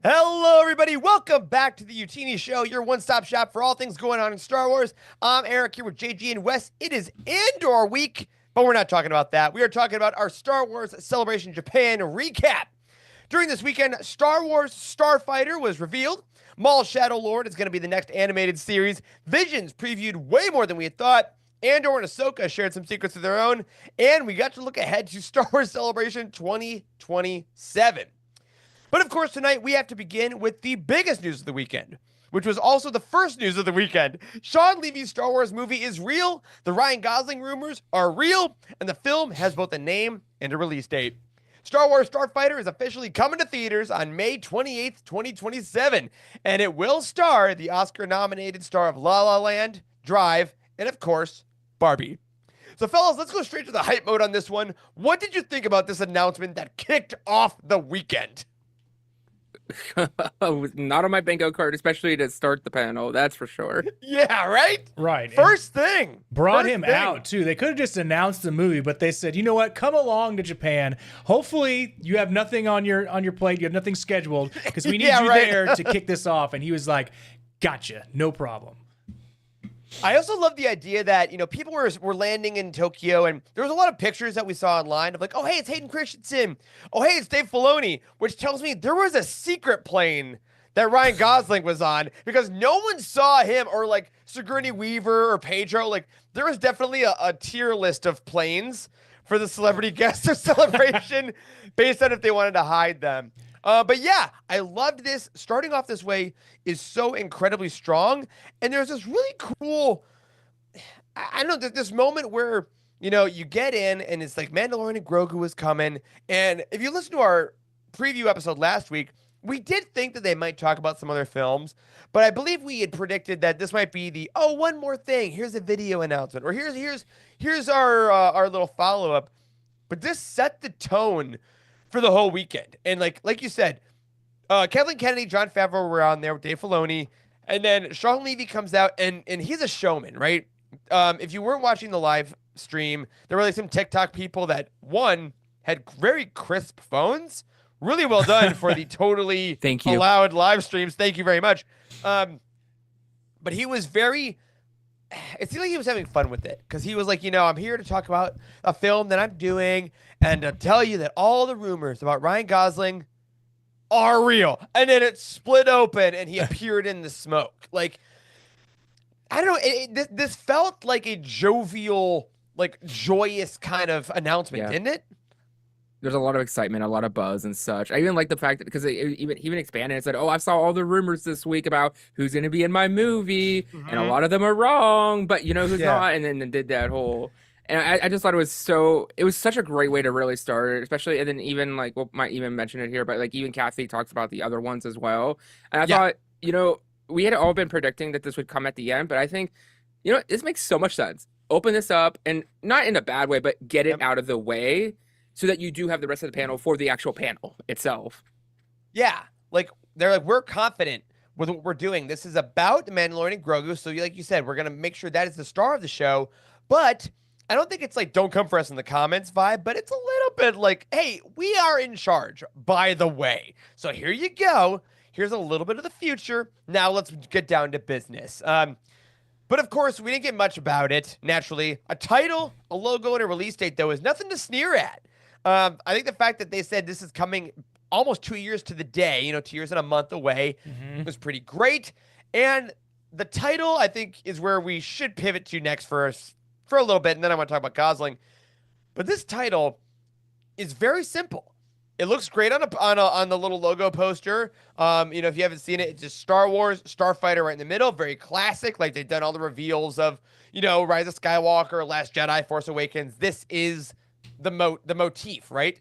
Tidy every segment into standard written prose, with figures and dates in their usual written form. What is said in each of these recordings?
Hello, everybody. Welcome back to the Youtini Show, your one-stop shop for all things going on in Star Wars. I'm Eric here with JG and Wes. It is Andor week, but we're not talking about that. We are talking about our Star Wars Celebration Japan recap. During this weekend, Star Wars Starfighter was revealed. Maul Shadow Lord is going to be the next animated series. Visions previewed way more than we had thought. Andor and Ahsoka shared some secrets of their own. And we got to look ahead to Star Wars Celebration 2027. But of course, tonight we have to begin with the biggest news of the weekend, which was also the first news of the weekend. Sean Levy's Star Wars movie is real, the Ryan Gosling rumors are real, and the film has both a name and a release date. Star Wars Starfighter is officially coming to theaters on May 28th, 2027, and it will star the Oscar-nominated star of La La Land, Drive, and of course, Barbie. So fellas, let's go straight to the hype mode on this one. What did you think about this announcement that kicked off the weekend? Not on my bingo card, especially to start the panel. That's for sure. Yeah, right? Right. First thing. Brought him out, too. They could have just announced the movie, but they said, you know what? Come along to Japan. Hopefully you have nothing on your plate. You have nothing scheduled because we need you there to kick this off. And he was like, gotcha. No problem. I also love the idea that, people were landing in Tokyo, and there was a lot of pictures that we saw online of like, oh, hey, it's Hayden Christensen. Oh, hey, it's Dave Filoni, which tells me there was a secret plane that Ryan Gosling was on because no one saw him or like Sigourney Weaver or Pedro. Like, there was definitely a tier list of planes for the celebrity guest of celebration based on if they wanted to hide them. But yeah, I loved this. Starting off this way is so incredibly strong. And there's this really cool, I don't know, this moment where, you get in and it's like Mandalorian and Grogu was coming. And if you listen to our preview episode last week, we did think that they might talk about some other films. But I believe we had predicted that this might be the, one more thing. Here's a video announcement. Or here's our little follow-up. But this set the tone for the whole weekend. And like you said, Kathleen Kennedy, Jon Favreau were on there with Dave Filoni, and then Sean Levy comes out, and he's a showman, right? If you weren't watching the live stream, there were like some TikTok people that, one, had very crisp phones. Really well done for the totally Thank you. allowed live streams. Thank you very much. But he was very... It seemed like he was having fun with it because he was like, I'm here to talk about a film that I'm doing and to tell you that all the rumors about Ryan Gosling are real. And then it split open and he appeared in the smoke. Like, I don't know. This felt like a jovial, like joyous kind of announcement, didn't it? There's a lot of excitement, a lot of buzz and such. I even like the fact that because they even expanded and said, I saw all the rumors this week about who's going to be in my movie. And a lot of them are wrong, but who's not. And then did that whole, and I just thought it was such a great way to really start it, especially, and then even like, might even mention it here, but like even Kathy talks about the other ones as well. And I thought, we had all been predicting that this would come at the end, but I think, this makes so much sense. Open this up and not in a bad way, but get it out of the way, so that you do have the rest of the panel for the actual panel itself. Yeah. Like, they're like, we're confident with what we're doing. This is about the Mandalorian and Grogu. So like you said, we're going to make sure that is the star of the show. But I don't think it's like, don't come for us in the comments vibe, but it's a little bit like, hey, we are in charge, by the way. So here you go. Here's a little bit of the future. Now let's get down to business. But of course, we didn't get much about it, naturally. A title, a logo, and a release date, though, is nothing to sneer at. I think the fact that they said this is coming almost 2 years to the day, 2 years and a month away, was pretty great. And the title, I think, is where we should pivot to next for a little bit, and then I want to talk about Gosling. But this title is very simple. It looks great on the little logo poster. If you haven't seen it, it's just Star Wars, Starfighter right in the middle. Very classic, like they've done all the reveals of, Rise of Skywalker, Last Jedi, Force Awakens. This is the motif, right?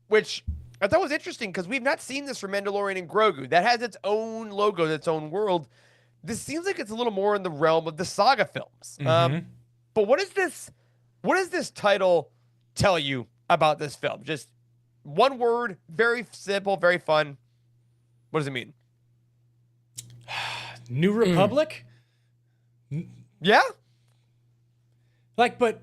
Which I thought was interesting because we've not seen this for Mandalorian and Grogu. That has its own logo, its own world. This seems like it's a little more in the realm of the saga films. But what does this title tell you about this film? Just one word, very simple, very fun. What does it mean? New Republic? Yeah? Like, but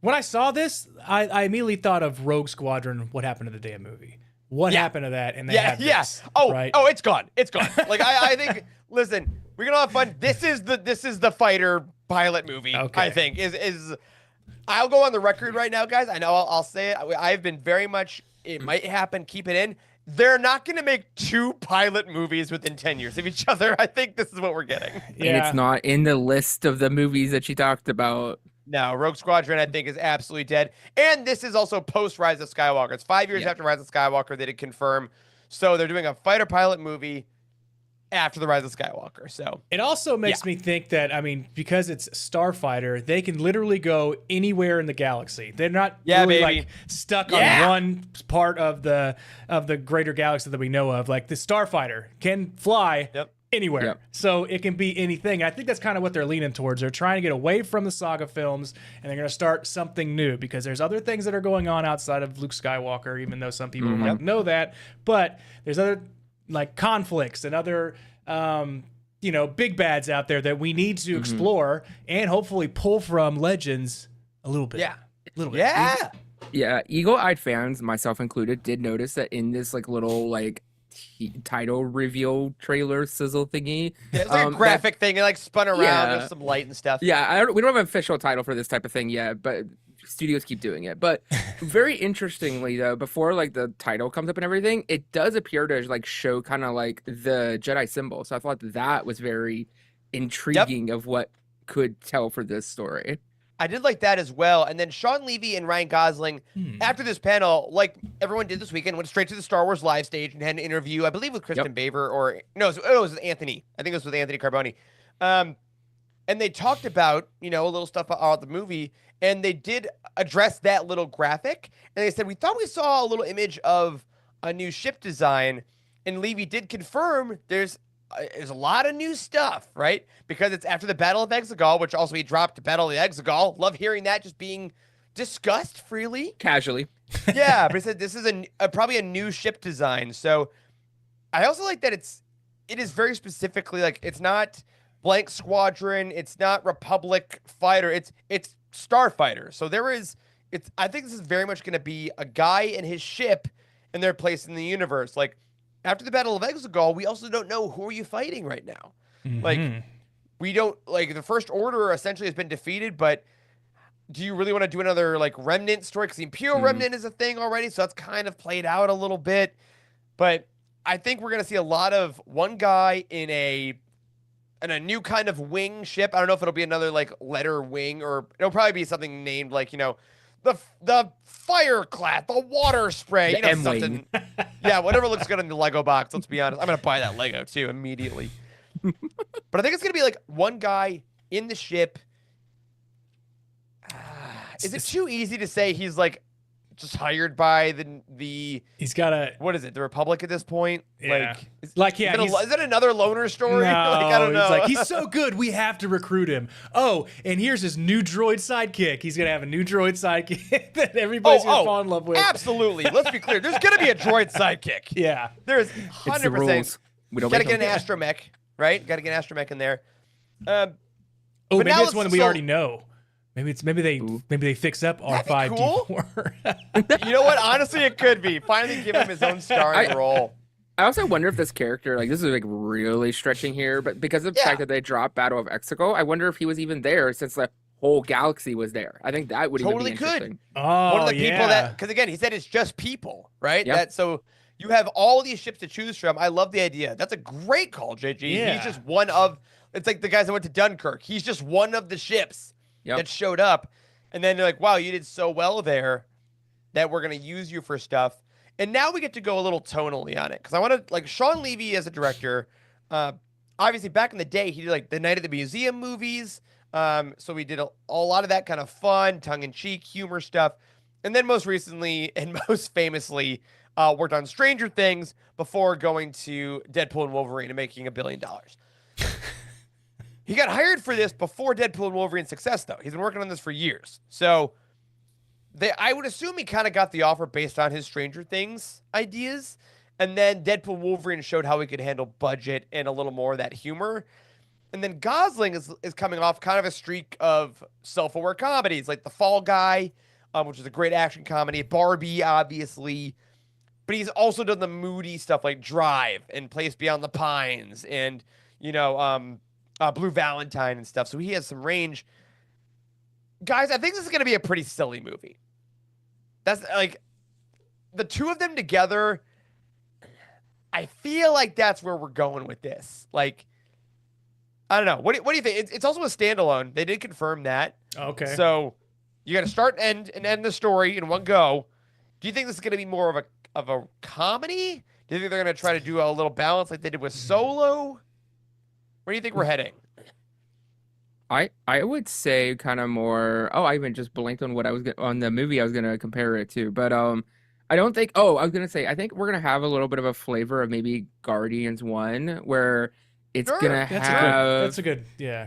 when I saw this, I immediately thought of Rogue Squadron, What Happened to the Damn Movie. what happened to that? And they have this, right? Oh, it's gone. It's gone. Like I think. Listen, we're gonna have fun. This is the fighter pilot movie. Okay. I think is. I'll go on the record right now, guys. I know I'll say it. I've been very much. It might happen. Keep it in. They're not going to make 2 pilot movies within 10 years of each other. I think this is what we're getting. Yeah. And it's not in the list of the movies that you talked about. No, Rogue Squadron, I think, is absolutely dead. And this is also post Rise of Skywalker. It's 5 years after Rise of Skywalker. They did confirm. So they're doing a fighter pilot movie after the Rise of Skywalker. So it also makes me think that, I mean, because it's Starfighter, they can literally go anywhere in the galaxy. They're not really like stuck on one part of the greater galaxy that we know of. Like the Starfighter can fly anywhere. So it can be anything. I think that's kind of what they're leaning towards. They're trying to get away from the saga films, and they're going to start something new, because there's other things that are going on outside of Luke Skywalker, even though some people might know that. But there's other like conflicts and other big bads out there that we need to explore and hopefully pull from Legends a little bit. Yeah, eagle-eyed fans, myself included, did notice that in this like little like title reveal trailer sizzle thingy, it's like a graphic thing. It like spun around with some light and stuff. Yeah, we don't have an official title for this type of thing yet, but studios keep doing it. But very interestingly though, before like the title comes up and everything, it does appear to like show kind of like the Jedi symbol. So I thought that was very intriguing of what could tell for this story. I did like that as well. And then Sean Levy and Ryan Gosling, after this panel, like everyone did this weekend, went straight to the Star Wars live stage and had an interview, I believe with Kristen Baver, or no, it was with Anthony. I think it was with Anthony Carboni. And they talked about, a little stuff about the movie, and they did address that little graphic. And they said, we thought we saw a little image of a new ship design. And Levy did confirm there's a lot of new stuff, right? Because it's after the Battle of Exegol, which also he dropped the Battle of the Exegol. Love hearing that just being discussed freely. Casually. Yeah, but he said this is probably a new ship design. So I also like that it is very specifically like, it's not Blank Squadron, it's not Republic Fighter, it's Starfighter. So I think this is very much going to be a guy and his ship and their place in the universe. Like, after the Battle of Exegol, we also don't know who are you fighting right now. Like, we don't, like, the First Order essentially has been defeated, but do you really want to do another, like, Remnant story? Because the Imperial Remnant is a thing already, so that's kind of played out a little bit. But I think we're going to see a lot of one guy in a new kind of wing ship. I don't know if it'll be another, like, letter wing, or it'll probably be something named, like, the fire class, the water spray, something. Yeah, whatever looks good in the Lego box. Let's be honest. I'm gonna buy that Lego too immediately. But I think it's gonna be like one guy in the ship. Is it too easy to say he's like just hired by the he's got a what is it, the Republic at this point? Yeah. Is it another loner story? No, I don't know. It's like, he's so good, we have to recruit him. Oh, and here's his new droid sidekick. He's gonna have a new droid sidekick that everybody's gonna fall in love with. Absolutely. Let's be clear. There's gonna be a droid sidekick. Yeah. There's 100%. We don't gotta get an astromech, right? Gotta get an astromech in there. Maybe it's one that we already know. Maybe they fix up R5D4. You know what? Honestly, it could be. Finally give him his own starring role. I also wonder if this character, like, this is like really stretching here, but because of the fact that they dropped Battle of Exegol, I wonder if he was even there since the whole galaxy was there. I think that would totally even be interesting. Oh, one of the people because again, he said it's just people, right? Yep. So you have all these ships to choose from. I love the idea. That's a great call, JG. Yeah. He's just one of. It's like the guys that went to Dunkirk. He's just one of the ships that showed up, and then they're like, "Wow, you did so well there that we're gonna use you for stuff." And now we get to go a little tonally on it, because I want to, like, Sean Levy as a director. Obviously, back in the day, he did like the Night at the Museum movies. So we did a lot of that kind of fun, tongue-in-cheek humor stuff. And then most recently and most famously worked on Stranger Things before going to Deadpool and Wolverine and making $1 billion. He got hired for this before Deadpool and Wolverine's success, though. He's been working on this for years. So I would assume he kind of got the offer based on his Stranger Things ideas. And then Deadpool and Wolverine showed how he could handle budget and a little more of that humor. And then Gosling is coming off kind of a streak of self-aware comedies, like The Fall Guy, which is a great action comedy. Barbie, obviously. but he's also done the moody stuff like Drive and Place Beyond the Pines and Blue Valentine and stuff. So he has some range. Guys, I think this is going to be a pretty silly movie. That's like the two of them together. I feel like that's where we're going with this. Like, I don't know. What do you think? It's also a standalone. They did confirm that. Okay. So you got to start and end the story in one go. Do you think this is going to be more of a comedy? Do you think they're going to try to do a little balance like they did with Solo? Where do you think we're heading? I would say kind of more. Oh, I even just blanked on what I was on the movie I was gonna compare it to, but I don't think. Oh, I was gonna say I think we're gonna have a little bit of a flavor of maybe Guardians 1, where it's gonna have. That's a good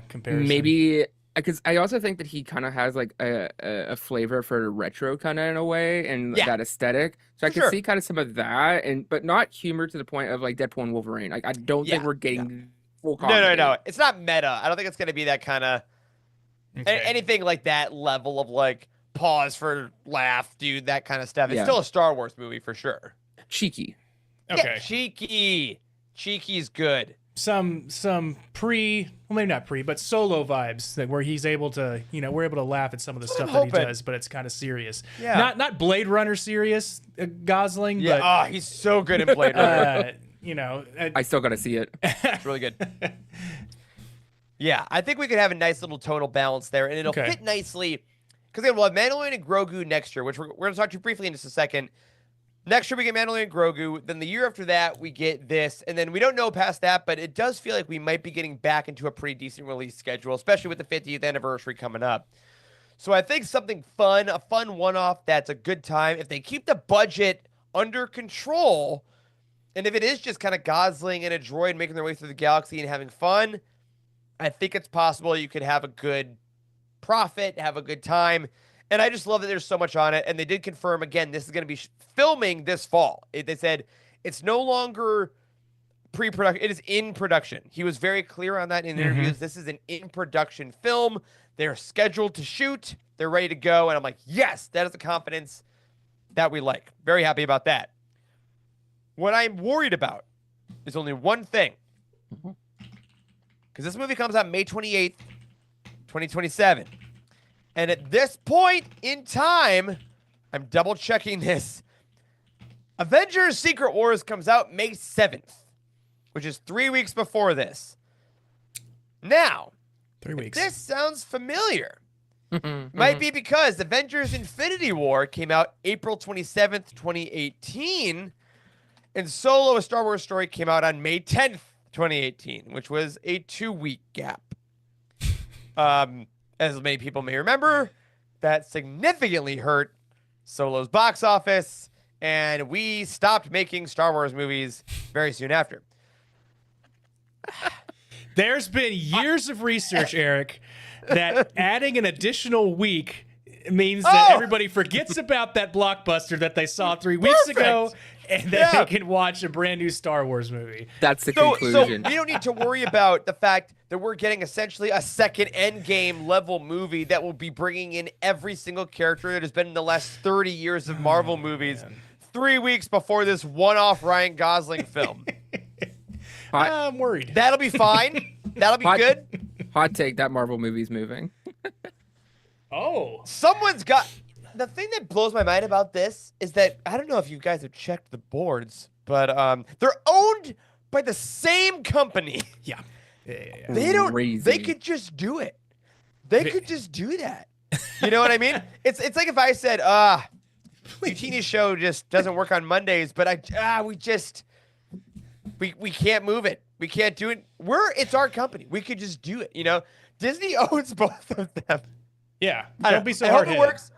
comparison. Maybe because I also think that he kind of has like a flavor for retro kind of in a way and that aesthetic. So I can see kind of some of that, but not humor to the point of like Deadpool and Wolverine. Like I don't think we're getting. No. It's not meta. I don't think it's going to be that kind of anything like that level of like pause for laugh, dude, that kind of stuff. It's still a Star Wars movie for sure. Cheeky. Okay. Yeah, cheeky. Cheeky's good. Some maybe not but Solo vibes where he's able to, we're able to laugh at some of the stuff that he does, but it's kind of serious. Yeah. Not Blade Runner serious, Gosling, but he's so good in Blade Runner. I still got to see it. It's really good. Yeah, I think we could have a nice little tonal balance there, and it'll fit nicely. Because we'll have Mandalorian and Grogu next year, which we're going to talk to you briefly in just a second. Next year we get Mandalorian and Grogu. Then the year after that we get this, and then we don't know past that, but it does feel like we might be getting back into a pretty decent release schedule, especially with the 50th anniversary coming up. So I think something fun, a fun one-off that's a good time. If they keep the budget under control. And if it is just kind of Gosling and a droid making their way through the galaxy and having fun, I think it's possible you could have a good profit, have a good time. And I just love that there's so much on it. And they did confirm, again, this is going to be filming this fall. They said it's no longer pre-production. It is in production. He was very clear on that in interviews. This is an in-production film. They're scheduled to shoot. They're ready to go. And I'm like, yes, that is the confidence that we like. Very happy about that. What I'm worried about is only one thing. Because this movie comes out May 28th, 2027. And at this point in time, I'm double checking this. Avengers Secret Wars comes out May 7th, which is 3 weeks before this. Now, 3 weeks. This sounds familiar. Might be because Avengers Infinity War came out April 27th, 2018. And Solo, a Star Wars story, came out on May 10th, 2018, which was a 2-week gap. As many people may remember, that significantly hurt Solo's box office, and we stopped making Star Wars movies very soon after. There's been years of research, Eric, that adding an additional week means that everybody forgets about that blockbuster that they saw 3 weeks ago, and then they can watch a brand new Star Wars movie. That's the conclusion. So we don't need to worry about the fact that we're getting essentially a second Endgame level movie that will be bringing in every single character that has been in the last 30 years of Marvel movies 3 weeks before this one-off Ryan Gosling film. I'm worried. That'll be fine. That'll be good. Hot take, that Marvel movie's moving. Someone's got... The thing that blows my mind about this is that, I don't know if you guys have checked the boards, but they're owned by the same company. Yeah. They could just do it. They could just do that. You know what I mean? It's like if I said, Youtini's show just doesn't work on Mondays, but we can't move it. We can't do it. It's our company. We could just do it, you know? Disney owns both of them. Yeah. Don't be so I hope hard-headed. it works.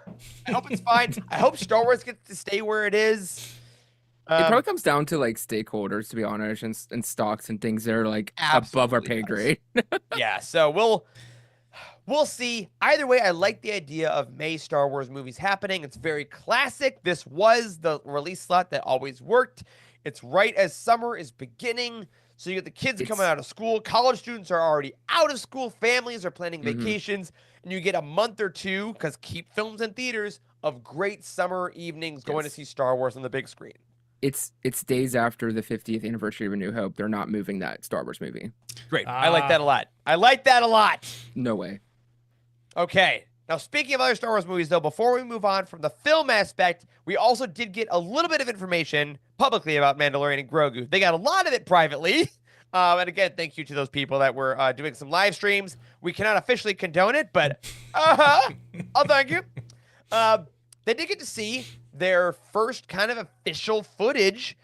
I hope it's fine. I hope Star Wars gets to stay where it is. It probably comes down to like stakeholders, to be honest, and stocks and things that are like above our pay grade. Yeah, so we'll see. Either way, I like the idea of May Star Wars movies happening. It's very classic. This was the release slot that always worked. It's right as summer is beginning. So you get the kids coming out of school. College students are already out of school. Families are planning vacations. And you get a month or two, because keep films in theaters, of great summer evenings going to see Star Wars on the big screen. It's days after the 50th anniversary of A New Hope. They're not moving that Star Wars movie. Great. I like that a lot. I like that a lot. No way. Okay. Now, speaking of other Star Wars movies, though, before we move on from the film aspect, we also did get a little bit of information publicly about Mandalorian and Grogu. They got a lot of it privately. And again, thank you to those people that were doing some live streams. We cannot officially condone it, but I'll thank you. They did get to see their first kind of official footage,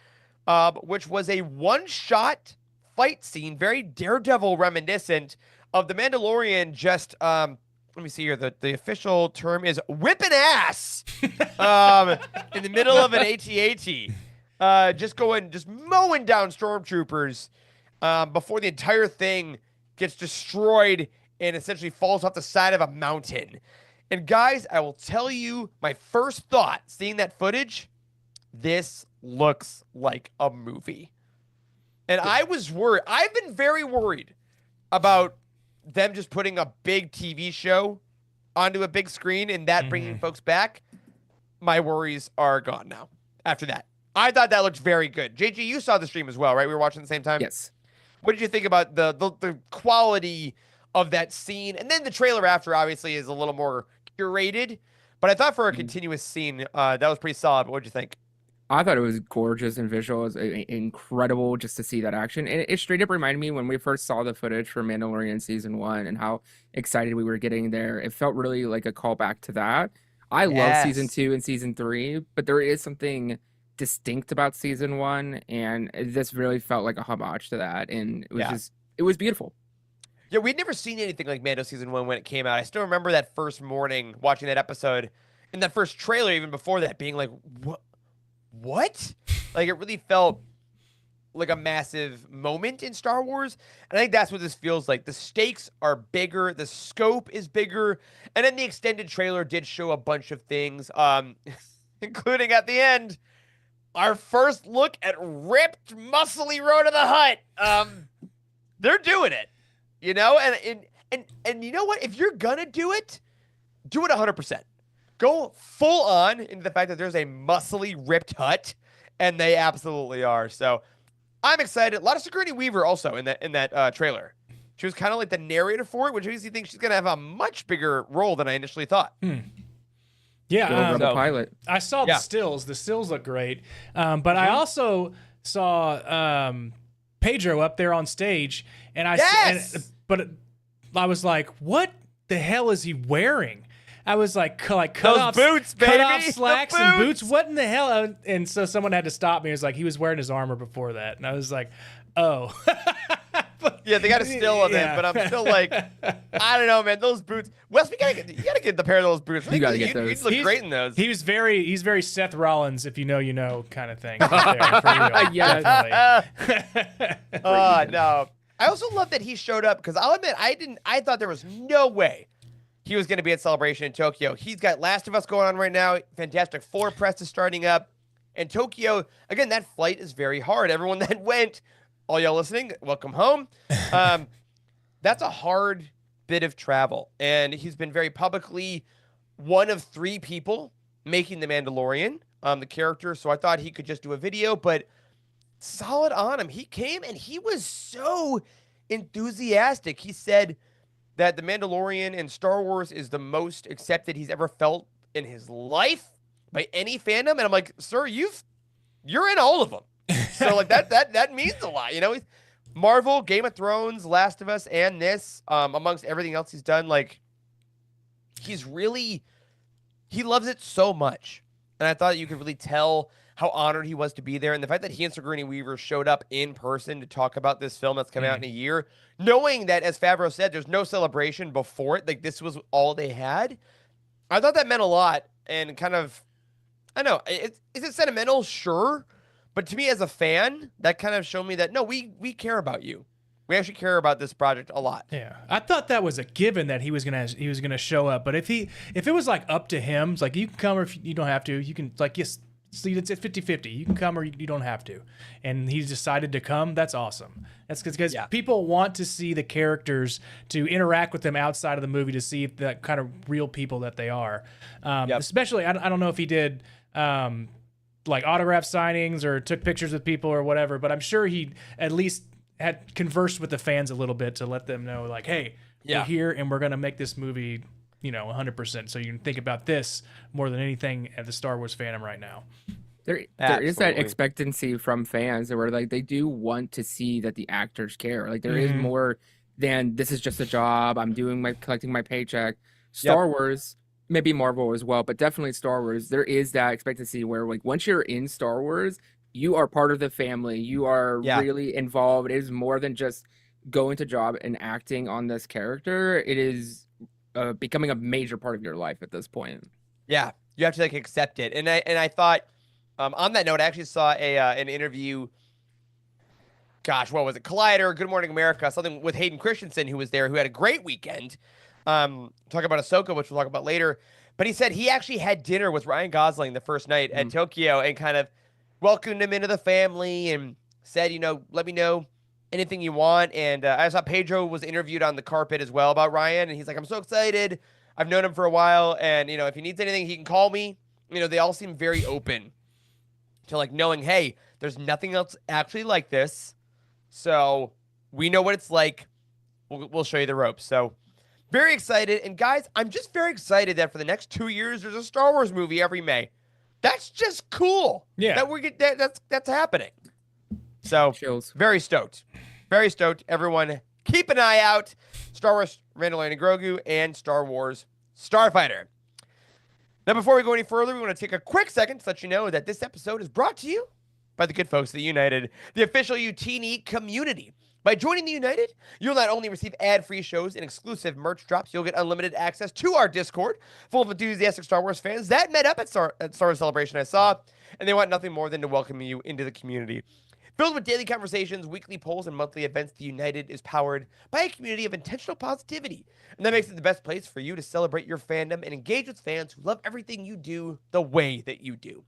which was a one-shot fight scene, very Daredevil reminiscent of the Mandalorian just let me see here. The official term is whipping ass in the middle of an AT-AT. Just mowing down stormtroopers before the entire thing gets destroyed and essentially falls off the side of a mountain. And guys, I will tell you my first thought seeing that footage, this looks like a movie. And I was worried. I've been very worried about them just putting a big TV show onto a big screen and that bringing folks back. My worries are gone now after that. I thought that looked very good. JG, you saw the stream as well, right? We were watching at the same time? Yes. What did you think about the quality of that scene? And then the trailer after, obviously, is a little more curated. But I thought for a continuous scene, that was pretty solid. But what did you think? I thought it was gorgeous and visual. It was incredible just to see that action. And it straight up reminded me when we first saw the footage for Mandalorian Season 1 and how excited we were getting there. It felt really like a callback to that. I love Season 2 and Season 3, but there is something distinct about Season 1, and this really felt like a homage to that. And it was it was beautiful. Yeah, we'd never seen anything like Mando Season 1 when it came out. I still remember that first morning watching that episode and that first trailer even before that being like, what? Like, it really felt like a massive moment in Star Wars. And I think that's what this feels like. The stakes are bigger. The scope is bigger. And then the extended trailer did show a bunch of things, including at the end, our first look at ripped, muscly Road to the Hutt. They're doing it, you know? And you know what? If you're gonna do it 100%. Go full on into the fact that there's a muscly, ripped Hutt, and they absolutely are. So I'm excited. A lot of Sigourney Weaver also in that trailer. She was kind of like the narrator for it, which makes you think she's gonna have a much bigger role than I initially thought. Yeah, pilot. I saw the stills. The stills look great, but I also saw Pedro up there on stage, and but I was like, what the hell is he wearing? I was like, cut off boots, baby. Cut off slacks and boots. What in the hell? And so someone had to stop me. It was like he was wearing his armor before that, and I was like, oh. Yeah, they got a still of it, but I'm still like, I don't know, man. Those boots. Wes, you gotta get the pair of those boots. You gotta get those. He'd look great in those. He's very Seth Rollins, if you know, you know, kind of thing. Right there, for real. Yeah. No. I also love that he showed up because I'll admit I thought there was no way he was going to be at Celebration in Tokyo. He's got Last of Us going on right now. Fantastic Four press is starting up. And Tokyo, again, that flight is very hard. Everyone that went, all y'all listening, welcome home. That's a hard bit of travel. And he's been very publicly one of 3 people making The Mandalorian, the character. So I thought he could just do a video, but solid on him. He came and he was so enthusiastic. He said that The Mandalorian and Star Wars is the most accepted he's ever felt in his life by any fandom. And I'm like, sir, you're in all of them. So like that means a lot, you know? Marvel, Game of Thrones, Last of Us, and this, amongst everything else he's done, like he loves it so much. And I thought you could really tell how honored he was to be there. And the fact that he and Sigourney Weaver showed up in person to talk about this film that's coming out in a year, knowing that, as Favreau said, there's no celebration before it. Like, this was all they had. I thought that meant a lot. And kind of, I don't know, is it sentimental? Sure. But to me, as a fan, that kind of showed me that, no, we care about you. We actually care about this project a lot. Yeah, I thought that was a given that he was gonna show up. But if it was like up to him, it's like you can come or if you don't have to. You can like see it's 50-50. You can come or you don't have to. And he's decided to come. That's awesome. That's because people want to see the characters, to interact with them outside of the movie, to see if that kind of real people that they are. Especially, I don't know if he did. like autograph signings or took pictures with people or whatever, but I'm sure he at least had conversed with the fans a little bit to let them know, like, hey, we're here and we're going to make this movie, 100%. So you can think about this more than anything at the Star Wars fandom right now. There is that expectancy from fans where like they do want to see that the actors care. Like there is more than this is just a job. I'm collecting my paycheck. Star Wars, maybe Marvel as well, but definitely Star Wars. There is that expectancy where like once you're in Star Wars, you are part of the family. You are really involved. It is more than just going to job and acting on this character. It is becoming a major part of your life at this point. Yeah, you have to like accept it. And I thought. On that note, I actually saw an interview. Gosh, what was it? Collider, Good Morning America, something with Hayden Christensen, who was there, who had a great weekend. Talking about Ahsoka, which we'll talk about later. But he said he actually had dinner with Ryan Gosling the first night at Tokyo and kind of welcomed him into the family and said, let me know anything you want. And I saw Pedro was interviewed on the carpet as well about Ryan. And he's like, I'm so excited. I've known him for a while. And, if he needs anything, he can call me. They all seem very open to like knowing, hey, there's nothing else actually like this. So we know what it's like. We'll show you the ropes. So very excited. And guys, I'm just very excited that for the next 2 years, there's a Star Wars movie every May. That's just cool. Yeah. That's happening. So very stoked. Very stoked. Everyone keep an eye out. Star Wars Mandalorian and Grogu and Star Wars Starfighter. Now, before we go any further, we want to take a quick second to let you know that this episode is brought to you by the good folks at the United, the official Youtini community. By joining the United, you'll not only receive ad-free shows and exclusive merch drops, you'll get unlimited access to our Discord full of enthusiastic Star Wars fans that met up at Star Wars Celebration I saw, and they want nothing more than to welcome you into the community. Filled with daily conversations, weekly polls, and monthly events, the United is powered by a community of intentional positivity. And that makes it the best place for you to celebrate your fandom and engage with fans who love everything you do the way that you do.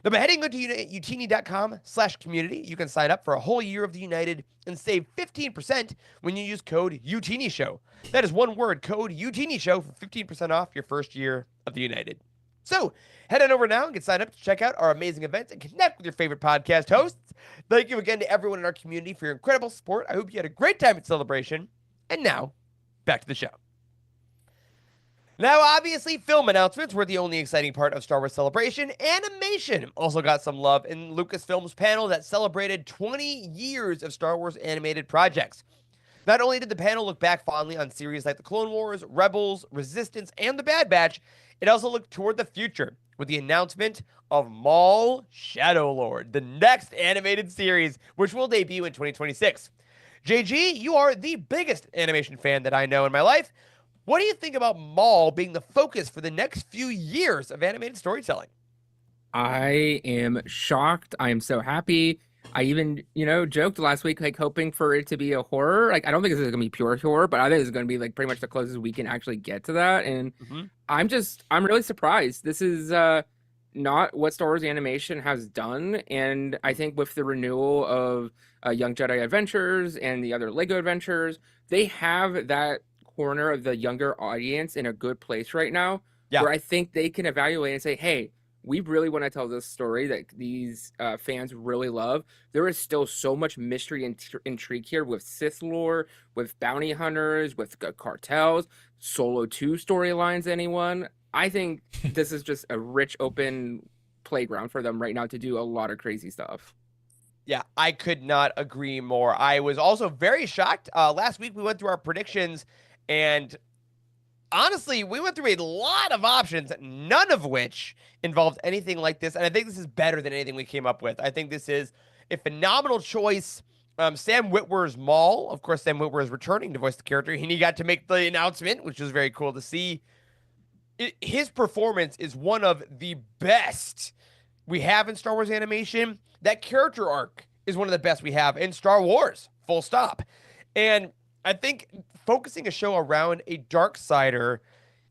Now, by heading to Youtini.com/community, you can sign up for a whole year of the United and save 15% when you use code UTINISHOW. That is one word, code UTINISHOW for 15% off your first year of the United. So, head on over now and get signed up to check out our amazing events and connect with your favorite podcast hosts. Thank you again to everyone in our community for your incredible support. I hope you had a great time at Celebration. And now, back to the show. Now, obviously, film announcements were the only exciting part of Star Wars Celebration. Animation also got some love in Lucasfilm's panel that celebrated 20 years of Star Wars animated projects. Not only did the panel look back fondly on series like The Clone Wars, Rebels, Resistance, and The Bad Batch, it also looked toward the future with the announcement of Maul Shadow Lord, the next animated series, which will debut in 2026. JG, you are the biggest animation fan that I know in my life. What do you think about Maul being the focus for the next few years of animated storytelling? I am shocked. I am so happy. I even, joked last week, like hoping for it to be a horror. Like, I don't think this is going to be pure horror, but I think it's going to be like pretty much the closest we can actually get to that. And I'm really surprised. This is not what Star Wars animation has done. And I think with the renewal of Young Jedi Adventures and the other Lego Adventures, they have that corner of the younger audience in a good place right now, where I think they can evaluate and say, hey, we really want to tell this story that these fans really love. There is still so much mystery and intrigue here with Sith lore, with bounty hunters, with cartels, Solo 2 storylines, anyone. I think this is just a rich, open playground for them right now to do a lot of crazy stuff. Yeah, I could not agree more. I was also very shocked. Last week, we went through our predictions, and honestly, we went through a lot of options, none of which involved anything like this. And I think this is better than anything we came up with. I think this is a phenomenal choice. Sam Witwer's Maul. Of course, Sam Witwer is returning to voice the character. And he got to make the announcement, which was very cool to see. His performance is one of the best we have in Star Wars animation. That character arc is one of the best we have in Star Wars, full stop. And I think focusing a show around a Darksider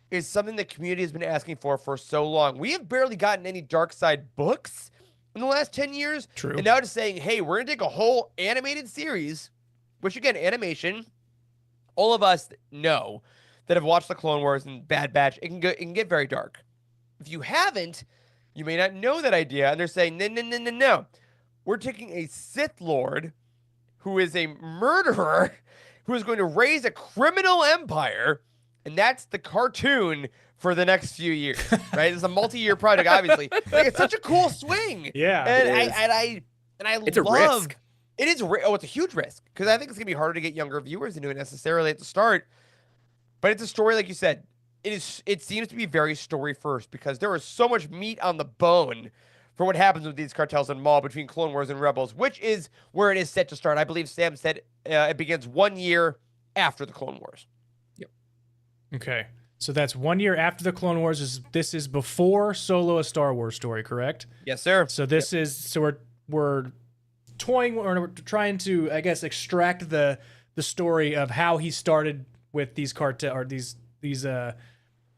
is something the community has been asking for so long. We have barely gotten any Darkseid books in the last 10 years. True. And now just saying, hey, we're going to take a whole animated series, which again, animation, all of us know that have watched the Clone Wars and Bad Batch, it can get very dark. If you haven't, You may not know that idea. And they're saying, no, no, no, no, no. We're taking a Sith Lord who is a murderer who is going to raise a criminal empire. And that's the cartoon for the next few years, right? It's a multi-year project, obviously. Like, it's such a cool swing. Yeah. And I It's love a risk. it is it's a huge risk because I think it's gonna be harder to get younger viewers into it necessarily at the start. But it's a story, like you said, it seems to be very story first because there is so much meat on the bone for what happens with these cartels and Maul between Clone Wars and Rebels, which is where it is set to start. I believe Sam said it begins 1 year after the Clone Wars. Yep. Okay. So that's 1 year after the Clone Wars. This is before Solo: A Star Wars Story, correct? Yes, sir. So this is we're toying or we're trying to, I guess, extract the story of how he started with these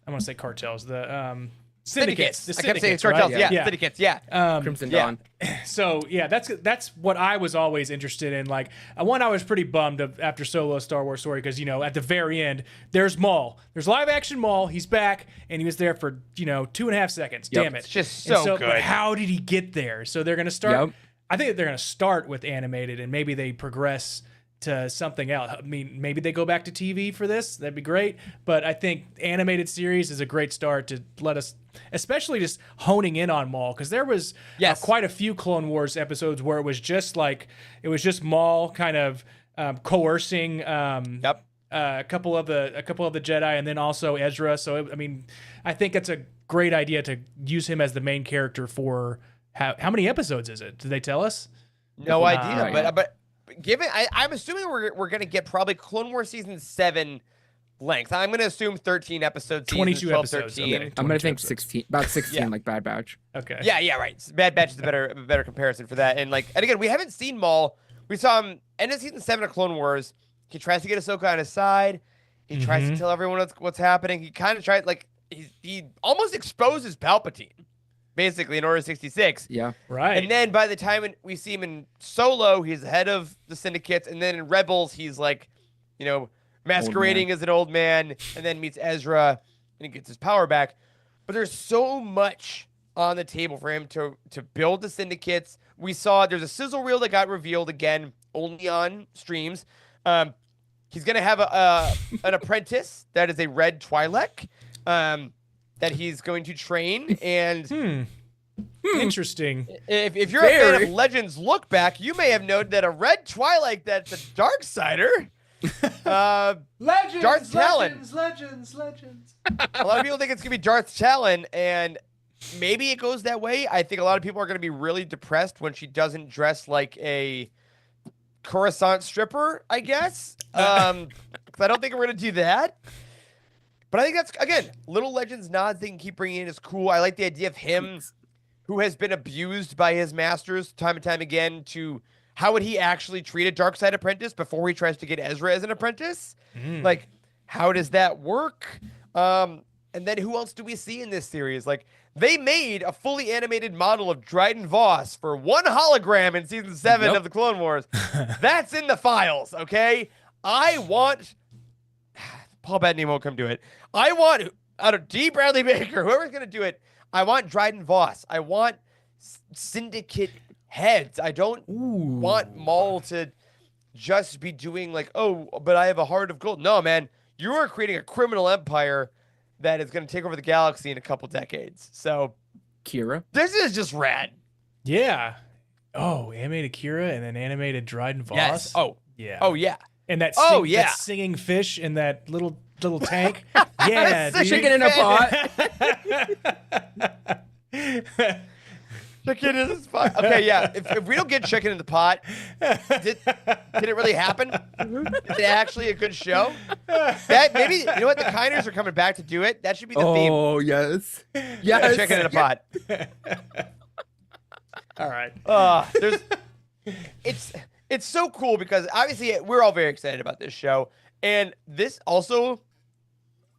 I want to say cartels, the syndicates. The I kept saying syndicates, cartels. right? Yeah, syndicates. Yeah. Crimson yeah. Dawn. So yeah, that's what I was always interested in. Like, I was pretty bummed after Solo: Star Wars Story because at the very end there's Maul, there's live action Maul, he's back and he was there for 2.5 seconds. Yep. Damn it, It's just so good. But how did he get there? So they're gonna start. Yep. I think they're gonna start with animated and maybe they progress to something else. I mean, maybe they go back to TV for this. That'd be great. But I think animated series is a great start to let us, especially just honing in on Maul, because there was quite a few Clone Wars episodes where it was just Maul kind of coercing a couple of the Jedi and then also Ezra. So I mean, I think it's a great idea to use him as the main character for how many episodes is it? Did they tell us? No idea, but given I'm assuming we're gonna get probably Clone Wars season 7 length. I'm gonna assume 13 episodes. 22 12, episodes. 13. Okay. I'm gonna think episodes. 16, about 16, like Bad Batch. Okay. Yeah, right. Bad Batch is a better comparison for that. And again, we haven't seen Maul. We saw him end of season 7 of Clone Wars. He tries to get Ahsoka on his side. He tries to tell everyone what's happening. He kind of tried he almost exposes Palpatine, basically, in Order 66. Yeah. Right. And then by the time we see him in Solo, he's the head of the syndicates. And then in Rebels, he's masquerading as an old man, and then meets Ezra and he gets his power back. But there's so much on the table for him to build the syndicates. We saw there's a sizzle reel that got revealed again, only on streams. He's going to have an apprentice that is a red Twi'lek that he's going to train. And interesting. If you're a fan of Legends Look Back, you may have noted that a red Twi'lek that's a Darksider. Legends, Darth Talon. Legends. A lot of people think it's going to be Darth Talon, and maybe it goes that way. I think a lot of people are going to be really depressed when she doesn't dress like a Coruscant stripper, I guess. Because I don't think we're going to do that. But I think that's, again, little Legends nods they can keep bringing in is cool. I like the idea of him, who has been abused by his masters time and time again, to how would he actually treat a dark side apprentice before he tries to get Ezra as an apprentice? Like, how does that work? And then who else do we see in this series? Like, they made a fully animated model of Dryden Voss for one hologram in season 7 of the Clone Wars. That's in the files, okay? I want... Paul Bettany won't come do it. I want, out of D. Bradley Baker, whoever's going to do it, I want Dryden Voss. I want syndicate heads. I don't want Maul to just be doing but I have a heart of gold. No, man. You are creating a criminal empire that is going to take over the galaxy in a couple decades. So, Kira. this is just rad. Yeah. Oh, animated Kira and then animated Dryden Voss. Yes. Oh. Yeah. Oh, yeah. And that that singing fish in that little tank. Yeah, dude. Chicken in a pot. Chicken in the pot. Okay, yeah. If we don't get chicken in the pot, did it really happen? Is it actually a good show? That maybe you know what, the Kinders are coming back to do it. That should be the theme. Oh yes, yes. Chicken in a pot. All right. It's so cool because obviously we're all very excited about this show, and this also,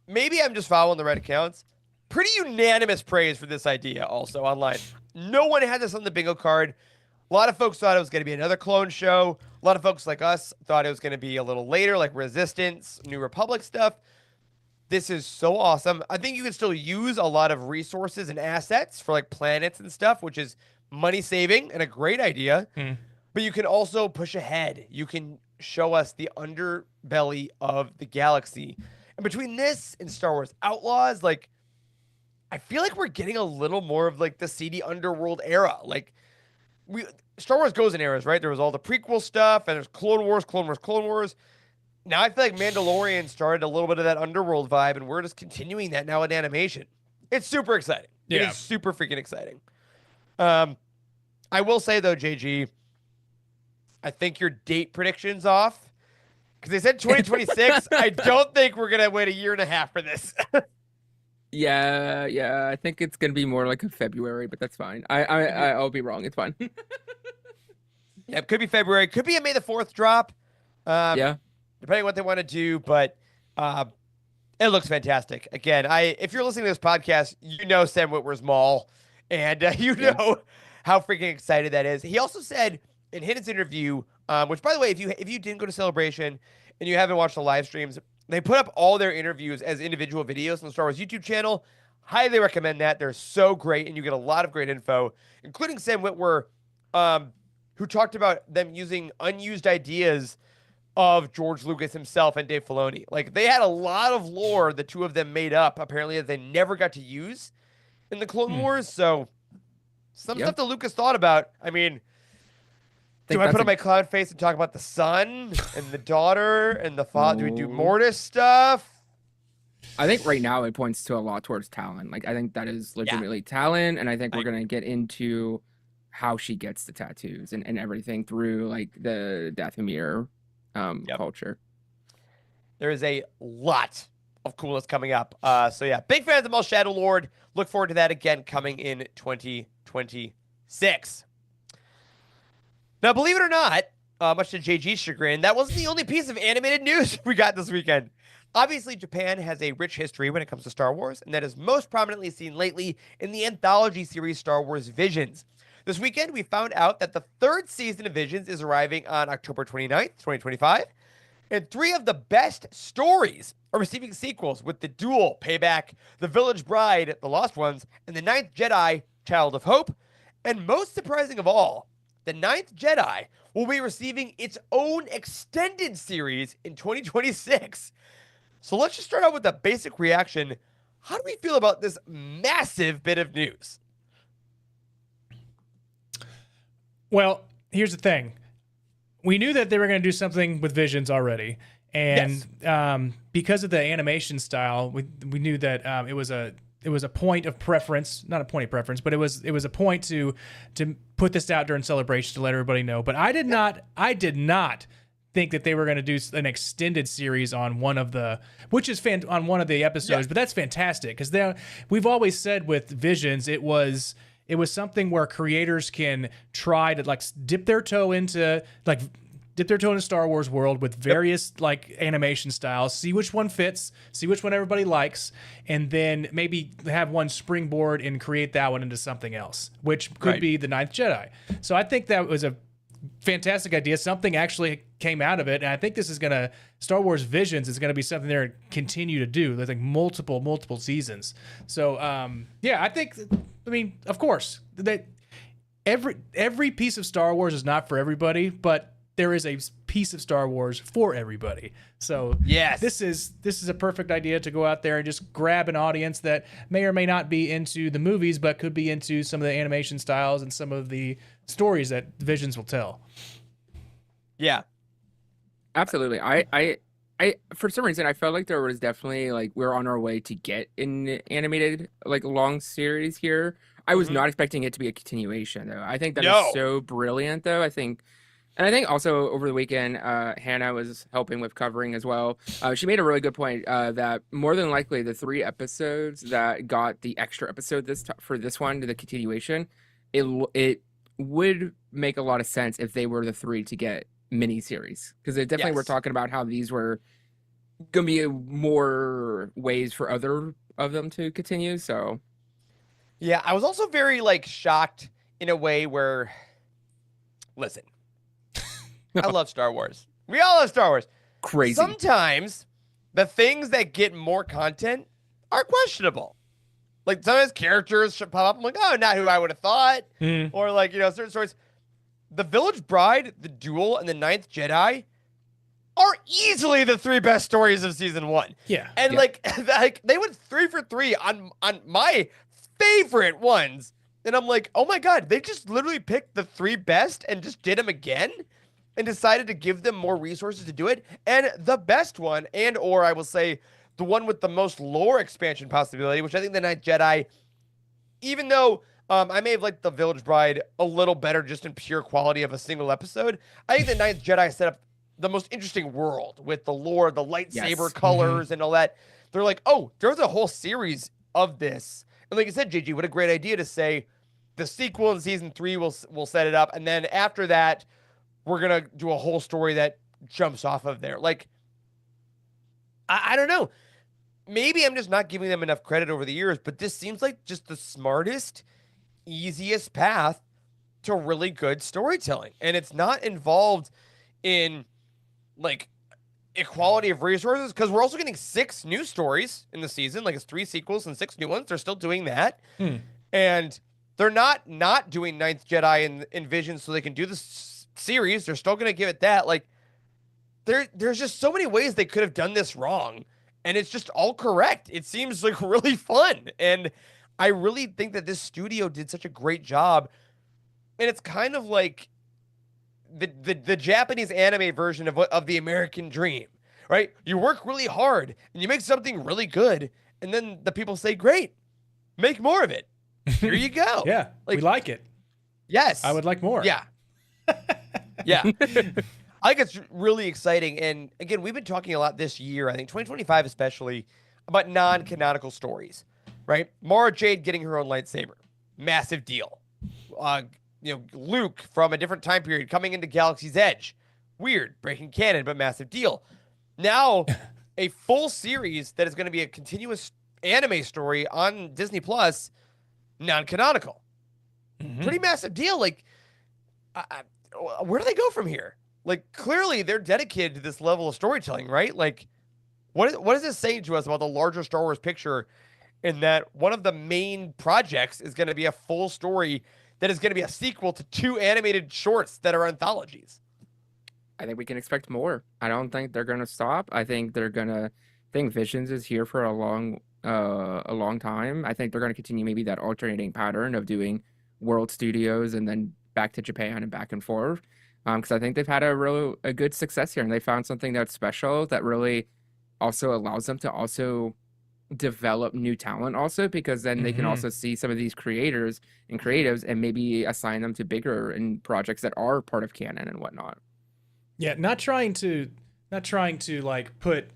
maybe I'm just following the right accounts. Pretty unanimous praise for this idea also online. No one had this on the bingo card. A lot of folks thought it was going to be another clone show. A lot of folks like us thought it was going to be a little later, like Resistance, New Republic stuff. This is so awesome. I think you can still use a lot of resources and assets for like planets and stuff, which is money saving and a great idea. But you can also push ahead. You can show us the underbelly of the galaxy. And between this and Star Wars Outlaws, like I feel like we're getting a little more of like the seedy underworld era. Like we Star Wars goes in eras, right? There was all the prequel stuff, and there's Clone Wars, Clone Wars, Clone Wars. Now I feel like Mandalorian started a little bit of that underworld vibe, and we're just continuing that now in animation. It's super exciting. It is super freaking exciting. I will say though, JG, I think your date prediction's off because they said 2026. I don't think we're gonna wait a year and a half for this. Yeah. I think it's gonna be more like a February, but that's fine. I'll be wrong. It's fine. Yeah, it could be February. Could be a May the 4th drop. Yeah. Depending on what they want to do, but it looks fantastic. Again, if you're listening to this podcast, you know Sam Witwer's Maul, and you know how freaking excited that is. He also said in his interview, which by the way, if you didn't go to Celebration and you haven't watched the live streams, they put up all their interviews as individual videos on the Star Wars YouTube channel. Highly recommend that. They're so great, and you get a lot of great info, including Sam Witwer, who talked about them using unused ideas of George Lucas himself and Dave Filoni. Like, they had a lot of lore the two of them made up, apparently, that they never got to use in the Clone Wars. So, some stuff that Lucas thought about. I mean, do I put on my clown face and talk about the son and the daughter and the father? Do we do Mortis stuff? I think right now it points to a lot towards Talon. Like, I think that is legitimately Talon, and I think we're going to get into how she gets the tattoos and everything through, like, the Dathomir culture. There is a lot of coolness coming up. So yeah, big fans of Maul Shadow Lord. Look forward to that again coming in 2026. Now, believe it or not, much to JG's chagrin, that wasn't the only piece of animated news we got this weekend. Obviously, Japan has a rich history when it comes to Star Wars, and that is most prominently seen lately in the anthology series Star Wars Visions. This weekend, we found out that the 3rd season of Visions is arriving on October 29th, 2025, and 3 of the best stories are receiving sequels with The Duel, Payback, The Village Bride, The Lost Ones, and The Ninth Jedi, Child of Hope. And most surprising of all, The Ninth Jedi will be receiving its own extended series in 2026. So let's just start out with a basic reaction. How do we feel about this massive bit of news? Well, here's the thing. We knew that they were going to do something with Visions already. And because of the animation style, we knew that it was a point of preference, not a point of preference, but it was a point to put this out during Celebration to let everybody know. But I did not think that they were going to do an extended series on one of the episodes, but that's fantastic because we've always said with Visions it was something where creators can try to like dip their toe into Star Wars world with various like animation styles, see which one fits, see which one everybody likes, and then maybe have one springboard and create that one into something else, which could be the Ninth Jedi. So I think that was a fantastic idea. Something actually came out of it, and I think this is Star Wars Visions is gonna be something they're gonna continue to do. There's like multiple seasons. So I think, I mean, of course, that every piece of Star Wars is not for everybody, but there is a piece of Star Wars for everybody. So this is a perfect idea to go out there and just grab an audience that may or may not be into the movies, but could be into some of the animation styles and some of the stories that Visions will tell. Yeah, absolutely. I for some reason I felt like there was definitely like we're on our way to get an animated like long series here. I was not expecting it to be a continuation though. I think that is so brilliant though. I think also over the weekend, Hannah was helping with covering as well. She made a really good point that more than likely the 3 episodes that got the extra episode for this one to the continuation, it would make a lot of sense if they were the 3 to get miniseries, because they definitely were talking about how these were gonna be more ways for other of them to continue. So yeah, I was also very like shocked in a way where, listen, I love Star Wars. We all love Star Wars. Crazy. Sometimes the things that get more content are questionable. Like sometimes characters should pop up. I'm like, oh, not who I would have thought. Or like, certain stories. The Village Bride, The Duel, and The Ninth Jedi are easily the 3 best stories of season 1. Yeah. And like they went 3 for 3 on my favorite ones. And I'm like, oh my God, they just literally picked the 3 best and just did them again and decided to give them more resources to do it. And the best one, and or I will say the one with the most lore expansion possibility, which I think The Ninth Jedi, even though I may have liked The Village Bride a little better just in pure quality of a single episode, I think The Ninth Jedi set up the most interesting world with the lore, the lightsaber colors and all that. They're like, oh, there's a whole series of this. And like you said, JG, what a great idea to say the sequel in season 3 will set it up. And then after that, we're going to do a whole story that jumps off of there. Like, I don't know. Maybe I'm just not giving them enough credit over the years, but this seems like just the smartest, easiest path to really good storytelling. And it's not involved in like equality of resources, because we're also getting 6 new stories in the season. Like it's 3 sequels and 6 new ones. They're still doing that. And they're not doing Ninth Jedi in Vision so they can do the series. They're still going to give it that. Like there's just so many ways they could have done this wrong, and it's just all correct. It seems like really fun. And I really think that this studio did such a great job. And it's kind of like the Japanese anime version of the American dream, right? You work really hard and you make something really good, and then the people say, great, make more of it. Here you go. Yeah, we like it. Yes. I would like more. Yeah. Yeah. I think it's really exciting. And again, we've been talking a lot this year, I think 2025 especially, about non-canonical stories, right? Mara Jade getting her own lightsaber. Massive deal. Luke from a different time period coming into Galaxy's Edge. Weird, breaking canon, but massive deal. Now, a full series that is going to be a continuous anime story on Disney Plus, non-canonical. Pretty massive deal. Like, where do they go from here? Like, clearly they're dedicated to this level of storytelling, right? Like, what is this saying to us about the larger Star Wars picture, in that one of the main projects is going to be a full story that is going to be a sequel to 2 animated shorts that are anthologies? I think we can expect more. I don't think they're going to stop. I think Visions is here for a long time. I think they're going to continue maybe that alternating pattern of doing world studios and then back to Japan and back and forth. Because I think they've had a good success here, and they found something that's special that really also allows them to also develop new talent also, because then they can also see some of these creators and creatives and maybe assign them to bigger and projects that are part of canon and whatnot. Yeah, not trying to like put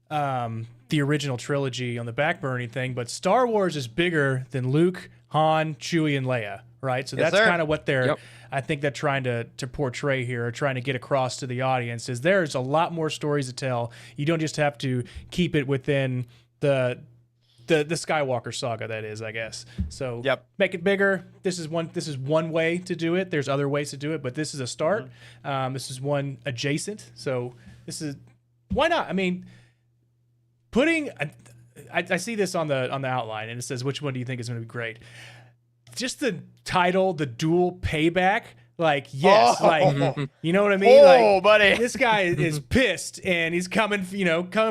the original trilogy on the back burner or anything, but Star Wars is bigger than Luke, Han, Chewie, and Leia, right? So that's kind of what I think they're trying to portray here, or trying to get across to the audience, is there's a lot more stories to tell. You don't just have to keep it within the Skywalker saga, that is, I guess. So make it bigger. This is one way to do it. There's other ways to do it, but this is a start. This is one adjacent. So this is, why not? I mean, I see this on the outline, and it says, which one do you think is going to be great? Just the title, The Duel Payback. Like, yes, you know what I mean? Like, buddy, this guy is pissed, and he's coming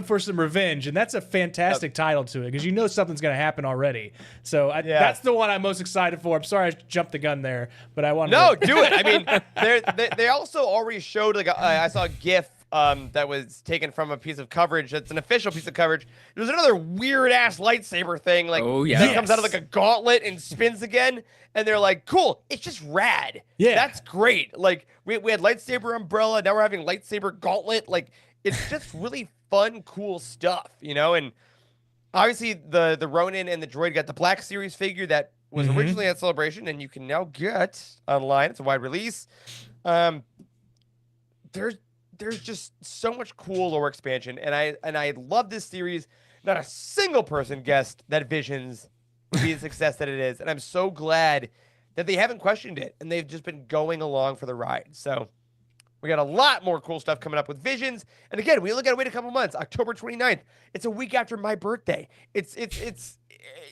for some revenge, and that's a fantastic title to it, because something's going to happen already. So that's the one I'm most excited for. I'm sorry I jumped the gun there, but I wanted to... do it. I mean, they also already showed, like, I saw a GIF that was taken from a piece of coverage. That's an official piece of coverage. There's another weird ass lightsaber thing, like that comes out of like a gauntlet and spins again. And they're like, cool, it's just rad. Yeah, that's great. Like we had lightsaber umbrella, now we're having lightsaber gauntlet. Like it's just really fun, cool stuff, And obviously the Ronin and the droid got the Black Series figure that was originally at Celebration, and you can now get online. It's a wide release. There's just so much cool lore expansion, and I love this series. Not a single person guessed that Visions would be the success that it is, and I'm so glad that they haven't questioned it, and they've just been going along for the ride. So We got a lot more cool stuff coming up with Visions. And again, we only got to wait a couple months. October 29th. It's a week after my birthday. It's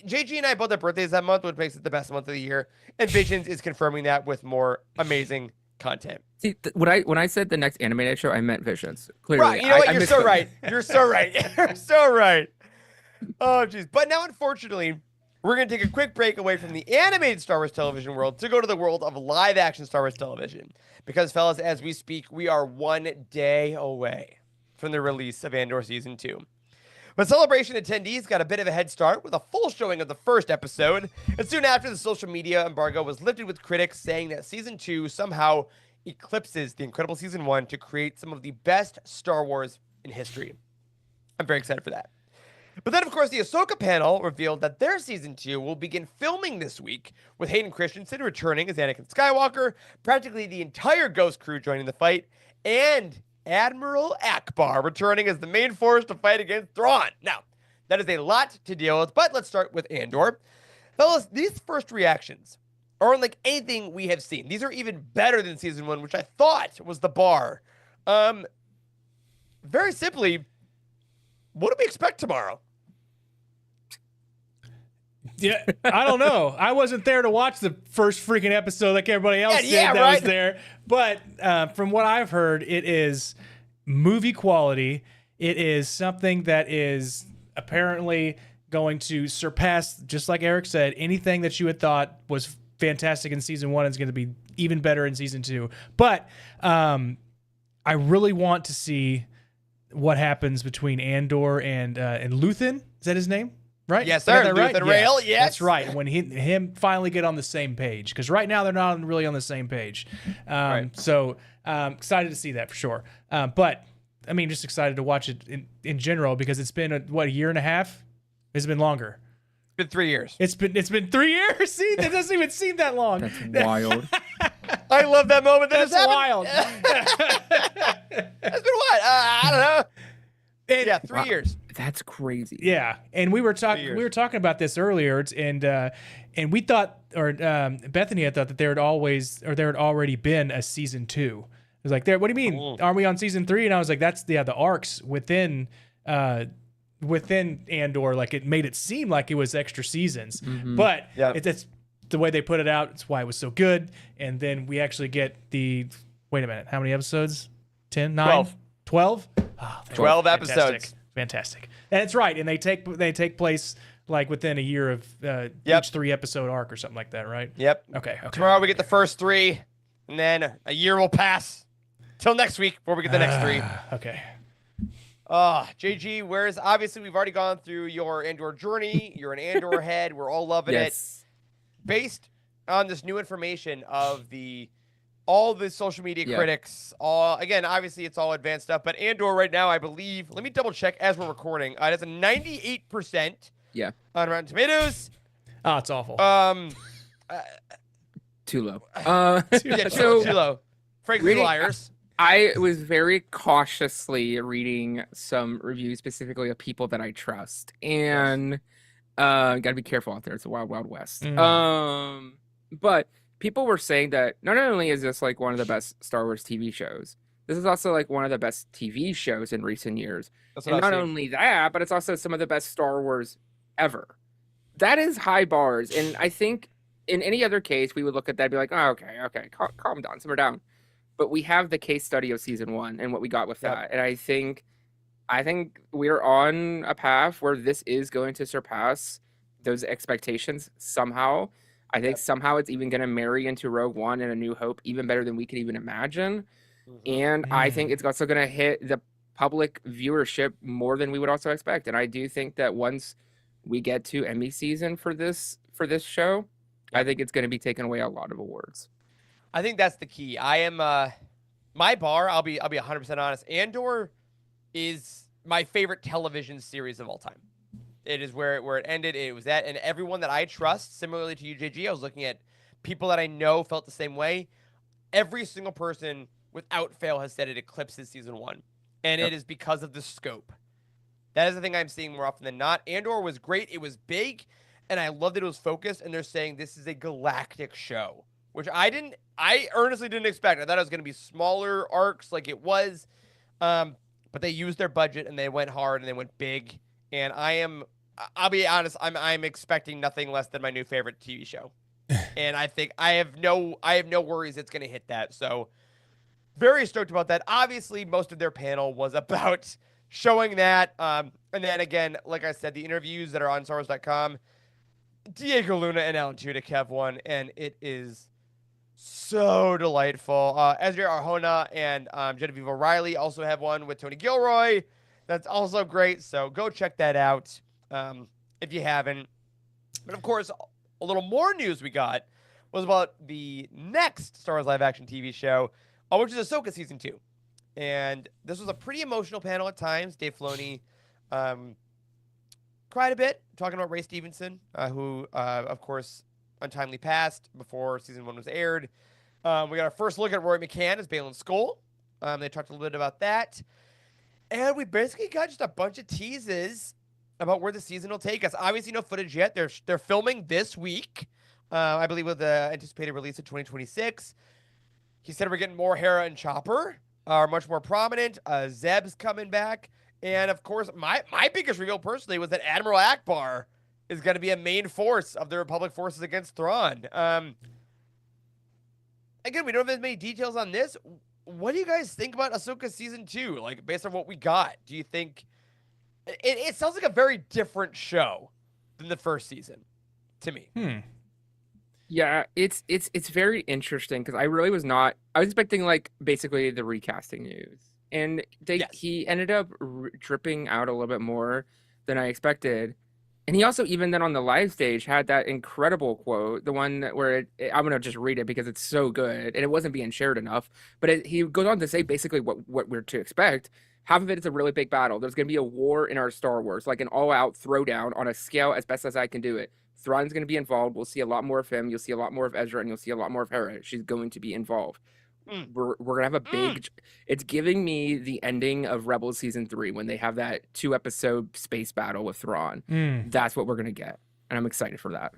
JG and I both have birthdays that month, which makes it the best month of the year. And Visions is confirming that with more amazing content. See, when I said the next animated show, I meant Visions. Clearly, Right. You know what? You're so right. You're so right. You're so right. Oh, jeez. But now, unfortunately, we're going to take a quick break away from the animated Star Wars television world to go to the world of live-action Star Wars television. Because, fellas, as we speak, we are 1 day away from the release of Andor Season 2. But Celebration attendees got a bit of a head start with a full showing of the first episode. And soon after, the social media embargo was lifted with critics saying that Season 2 somehow eclipses the incredible Season 1 to create some of the best Star Wars in history. I'm very excited for that. But then, of course, the Ahsoka panel revealed that their Season 2 will begin filming this week, with Hayden Christensen returning as Anakin Skywalker, practically the entire Ghost crew joining the fight, and Admiral Akbar returning as the main force to fight against Thrawn. Now, that is a lot to deal with, but let's start with Andor. Fellas, these first reactions are unlike anything we have seen. These are even better than Season 1, which I thought was the bar. Very simply, what do we expect tomorrow? Yeah, I don't know. I wasn't there to watch the first freaking episode like everybody else did that was there. But from what I've heard, it is movie quality. It is something that is apparently going to surpass, just like Eric said, anything that you had thought was fantastic in Season 1 is going to be even better in Season 2. But I really want to see what happens between Andor and Luthen. Is that his name? Right? Yes, sir. Luthen right? Rail, yes. That's right. When him finally get on the same page. Because right now they're not really on the same page. Right. So excited to see that for sure. But, I mean, just excited to watch it in general because it's been, a year and a half? It's been longer. It's been 3 years. It's been 3 years? See? That doesn't even seem that long. That's wild. I love that moment. That's wild. It's been what? I don't know. Yeah, 3 years. That's crazy. Yeah, and we were talking about this earlier, and we thought, or Bethany had thought that there had already been a Season 2. It was like, what do you mean? Are we on Season 3? And I was like, that's the arcs within Andor. Like it made it seem like it was extra seasons, but it's the way they put it out. It's why it was so good. And then we actually get wait a minute, how many episodes? 10, 9, 12? Oh, 12 episodes. Fantastic. And it's right. And they take place like within a year of each 3 episode arc or something like that, right? Yep. Okay. Tomorrow we get the first 3, and then a year will pass till next week before we get the next 3. Okay. JG, obviously we've already gone through your Andor journey. You're an Andor head. We're all loving it. Based on this new information of all the social media critics, again, obviously it's all advanced stuff, but Andor right now, I believe, let me double check as we're recording. It has a 98% on Rotten Tomatoes. Oh, it's awful. Too low. Too low. Frankly, liars. I was very cautiously reading some reviews specifically of people that I trust, and gotta be careful out there. It's a wild, wild west. But people were saying that not only is this like one of the best Star Wars TV shows, this is also like one of the best TV shows in recent years. And not only that, but it's also some of the best Star Wars ever. That is high bars. And I think in any other case, we would look at that and be like, oh, okay, calm down, simmer down. But we have the case study of Season 1 and what we got with that. And I think we're on a path where this is going to surpass those expectations somehow. I think somehow it's even going to marry into Rogue One and A New Hope even better than we could even imagine. And I think it's also going to hit the public viewership more than we would also expect. And I do think that once we get to Emmy season for this show, I think it's going to be taking away a lot of awards. I think that's the key. I am my bar. I'll be 100% honest. Andor is my favorite television series of all time. It is where it ended. It was that, and everyone that I trust, similarly to you, JG, I was looking at people that I know felt the same way. Every single person, without fail, has said it eclipses Season 1, and it is because of the scope. That is the thing I'm seeing more often than not. Andor was great. It was big, and I loved that it was focused, and they're saying this is a galactic show, which I earnestly didn't expect. I thought it was going to be smaller arcs like it was. But they used their budget and they went hard and they went big. And I'll be honest, I'm expecting nothing less than my new favorite TV show. And I think I have no worries it's going to hit that. So very stoked about that. Obviously, most of their panel was about showing that. And then again, like I said, the interviews that are on StarWars.com, Diego Luna and Alan Tudyk have one, and it is so delightful. Ezra Arjona and Genevieve O'Reilly also have one with Tony Gilroy. That's also great. So go check that out if you haven't. But of course, a little more news we got was about the next Star Wars live action TV show, which is Ahsoka Season 2. And this was a pretty emotional panel at times. Dave Filoni cried a bit talking about Ray Stevenson, who, of course, untimely passed before Season 1 was aired. We got our first look at Roy McCann as Balin Skull. They talked a little bit about that. And we basically got just a bunch of teases about where the season will take us. Obviously, no footage yet. They're filming this week, I believe, with the anticipated release of 2026. He said we're getting more Hera and Chopper, are much more prominent. Zeb's coming back. And, of course, my biggest reveal personally was that Admiral Akbar is going to be a main force of the Republic forces against Thrawn. Again, we don't have as many details on this. What do you guys think about Ahsoka Season 2? Like, based on what we got, do you think... It sounds like a very different show than the first season to me. Yeah, it's very interesting because I really was not. I was expecting like basically the recasting news, and he ended up dripping out a little bit more than I expected. And he also, even then on the live stage, had that incredible quote, the one where I'm gonna just read it because it's so good and it wasn't being shared enough. But he goes on to say basically what we're to expect. Half of it is a really big battle. There's going to be a war in our Star Wars, like an all-out throwdown on a scale as best as I can do it. Thrawn's going to be involved. We'll see a lot more of him. You'll see a lot more of Ezra, and you'll see a lot more of Hera. She's going to be involved. We're going to have a big... It's giving me the ending of Rebels Season 3 when they have that 2-episode space battle with Thrawn. That's what we're going to get, and I'm excited for that.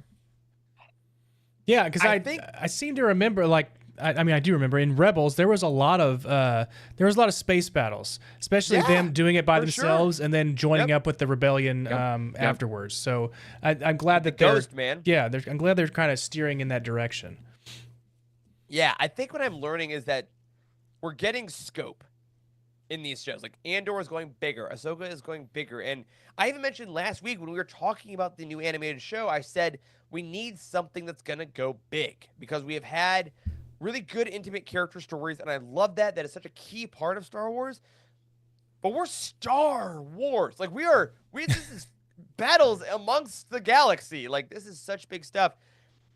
Yeah, because I seem to remember, like, I mean, I do remember in Rebels there was a lot of space battles, especially them doing it by themselves and then joining up with the rebellion afterwards. So I'm glad that they're Ghost, man. Yeah, I'm glad they're kind of steering in that direction. Yeah, I think what I'm learning is that we're getting scope in these shows. Like Andor is going bigger, Ahsoka is going bigger, and I even mentioned last week when we were talking about the new animated show, I said we need something that's gonna go big because we have had really good intimate character stories, and I love that. That is such a key part of Star Wars. But we're Star Wars. Like this is battles amongst the galaxy. Like this is such big stuff.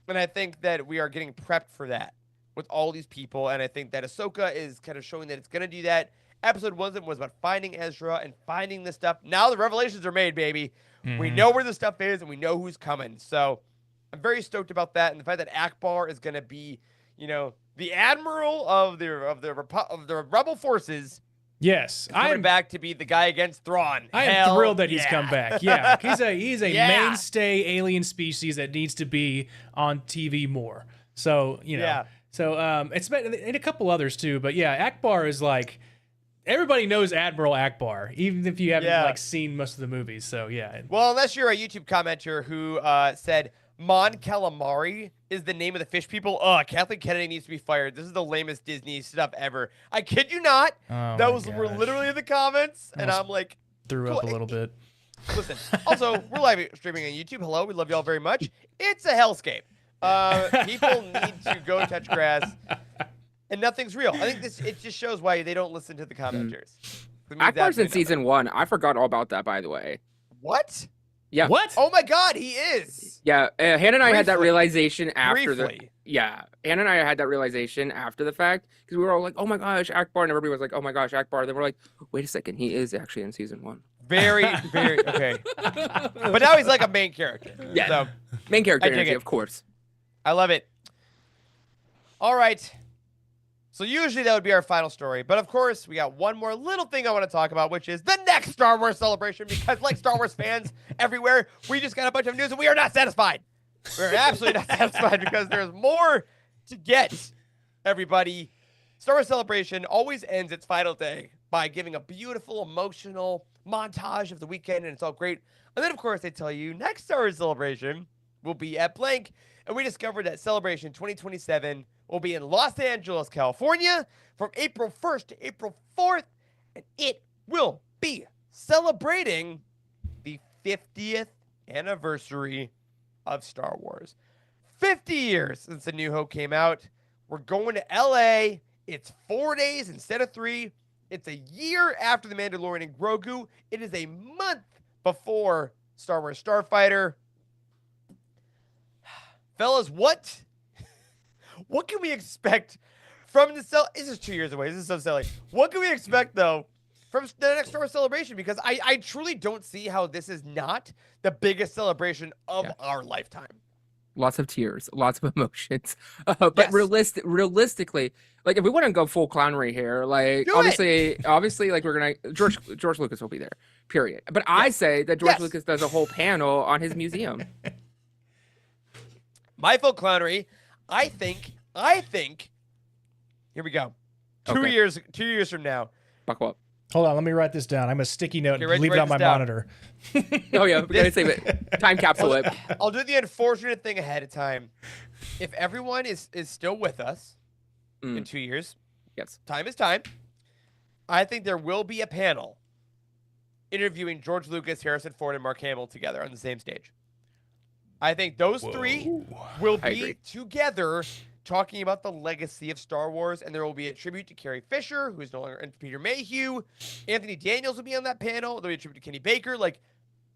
And I think that we are getting prepped for that with all these people. And I think that Ahsoka is kind of showing that it's going to do that. Episode 1 was about finding Ezra and finding this stuff. Now the revelations are made, baby. We know where the stuff is and we know who's coming. So I'm very stoked about that. And the fact that Akbar is going to be, you know, the admiral of the rebel forces. Yes, coming back to be the guy against Thrawn. I am thrilled that he's come back. Yeah, he's a mainstay alien species that needs to be on TV more. So it's been and a couple others too. But yeah, Akbar is like everybody knows Admiral Akbar, even if you haven't like seen most of the movies. So yeah. Well, unless you're a YouTube commenter who said Mon Calamari is the name of the fish people. Kathleen Kennedy needs to be fired. This is the lamest Disney stuff ever. I kid you not. Were literally in the comments, and I'm like, threw up a little bit. Listen, also we're live streaming on YouTube. Hello, we love y'all very much. It's a hellscape. People need to go touch grass, and nothing's real. I think it just shows why they don't listen to the commenters. Akbar's in season 1. I forgot all about that, by the way. What? Yeah. What? Oh my God, he is. Yeah, Hannah and I had that realization after Briefly. Hannah and I had that realization after the fact because we were all like, "Oh my gosh, Akbar!" and everybody was like, "Oh my gosh, Akbar!" And then we're like, "Wait a second, he is actually in season 1." Very, very okay. But now he's like a main character. Yeah, so, main character energy, of course. I love it. All right. So usually that would be our final story. But of course, we got one more little thing I want to talk about, which is the next Star Wars celebration. Because like Star Wars fans everywhere, we just got a bunch of news and we are not satisfied. We're absolutely not satisfied because there's more to get, everybody, Star Wars Celebration always ends its final day by giving a beautiful, emotional montage of the weekend, and it's all great. And then, of course, they tell you next Star Wars Celebration will be at blank. And we discovered that Celebration 2027 will be in Los Angeles, California from April 1st to April 4th. And it will be celebrating the 50th anniversary of Star Wars. 50 years since The New Hope came out. We're going to LA. It's 4 days instead of 3. It's a year after The Mandalorian and Grogu. It is a month before Star Wars Starfighter. Fellas, what can we expect from the This is 2 years away. This is so silly. What can we expect, though, from the next Star Wars Celebration? Because I truly don't see how this is not the biggest celebration of our lifetime. Lots of tears, lots of emotions. But yes. Realistically, like if we want to go full clownery here, like obviously, like we're gonna George Lucas will be there, period. But I say that George Lucas does a whole panel on his museum. My full clownery, I think. Here we go. 2 years from now. Buckle up. Hold on, let me write this down. I'm a sticky note and leave it on my monitor. Oh yeah, we gotta save it. Time capsule it. I'll do the unfortunate thing ahead of time. If everyone is still with us in 2 years, yes, time is time. I think there will be a panel interviewing George Lucas, Harrison Ford, and Mark Hamill together on the same stage. I think those three will be together talking about the legacy of Star Wars, and there will be a tribute to Carrie Fisher, who is no longer, and Peter Mayhew. Anthony Daniels will be on that panel. There'll be a tribute to Kenny Baker. Like,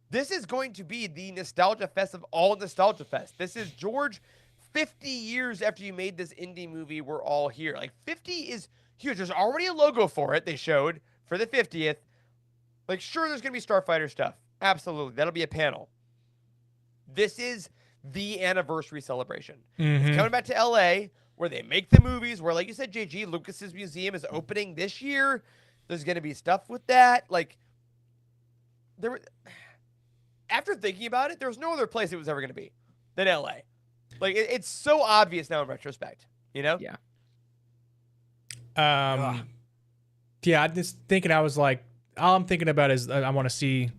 this is going to be the Nostalgia Fest of all Nostalgia Fest. This is George, 50 years after you made this indie movie, we're all here. Like, 50 is huge. There's already a logo for it they showed for the 50th. Like, sure, there's going to be Starfighter stuff. Absolutely. That'll be a panel. This is the anniversary celebration. It's coming back to LA, where they make the movies, where, like you said, JG, Lucas's museum is opening this year. There's going to be stuff with that. Like, after thinking about it, there was no other place it was ever going to be than LA. Like, it's so obvious now in retrospect, you know? Yeah. Yeah, I'm just thinking, I was like, all I'm thinking about is I want to see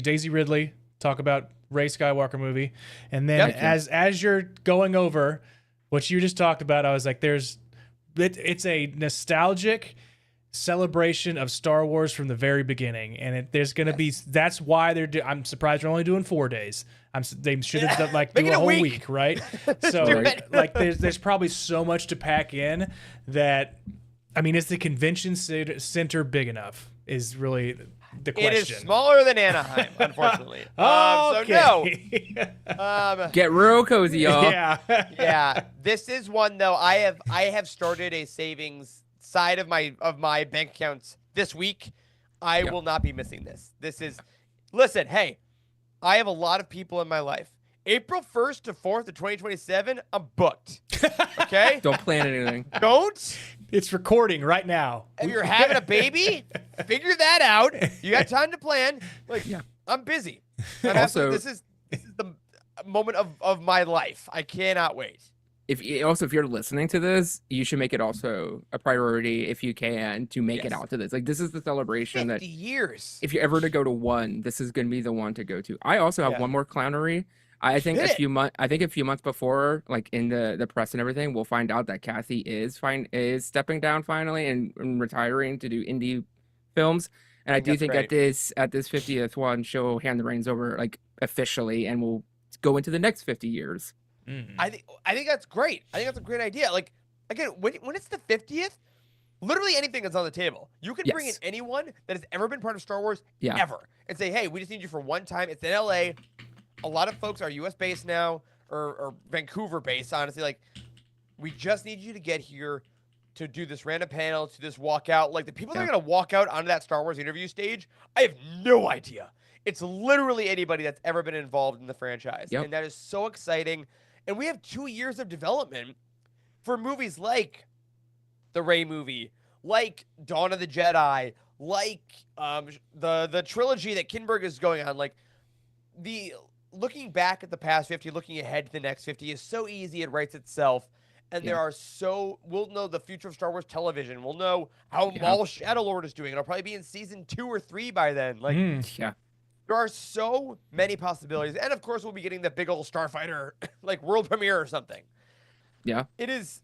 Daisy Ridley talk about Rey Skywalker movie. And then as you're going over what you just talked about, I was like, it's a nostalgic celebration of Star Wars from the very beginning. And there's going to be, that's why I'm surprised we're only doing 4 days. They should have done, like, do a whole week, right? So like there's probably so much to pack in that, I mean, is the convention center big enough is really the question. It is smaller than Anaheim, unfortunately. So no. Get real cozy, y'all. Yeah. This is one, though. I have started a savings side of my bank accounts this week. I will not be missing this. Listen, hey, I have a lot of people in my life. April 1st to 4th of 2027, I'm booked. Okay? Don't plan anything. Don't. It's recording right now. If you're having a baby, figure that out. You got time to plan. Like, I'm busy. This is the moment of my life. I cannot wait. If you're listening to this, you should make it also a priority, if you can, to make it out to this. Like, this is the celebration 50 years. If you're ever to go to one, this is going to be the one to go to. I also have one more clownery. I think a few months before, like in the press and everything, we'll find out that Kathy is stepping down finally and retiring to do indie films. And I do think at this 50th one, she'll hand the reins over, like, officially, and we'll go into the next 50 years. Mm-hmm. I think that's great. I think that's a great idea. Like, again, when it's the 50th, literally anything is on the table. You can bring in anyone that has ever been part of Star Wars ever and say, hey, we just need you for one time. It's in LA. A lot of folks are US based now or Vancouver based, honestly. Like, we just need you to get here to do this random panel, to this walkout. Like, the people that are going to walk out onto that Star Wars interview stage, I have no idea. It's literally anybody that's ever been involved in the franchise. Yep. And that is so exciting. And we have 2 years of development for movies like the Rey movie, like Dawn of the Jedi, like the trilogy that Kinberg is going on. Like, looking back at the past 50, looking ahead to the next 50 is so easy. It writes itself. And we'll know the future of Star Wars television. We'll know how Maul Shadowlord is doing. It'll probably be in season 2 or 3 by then. Like, there are so many possibilities. And of course, we'll be getting the big old Starfighter, like world premiere or something. Yeah. It is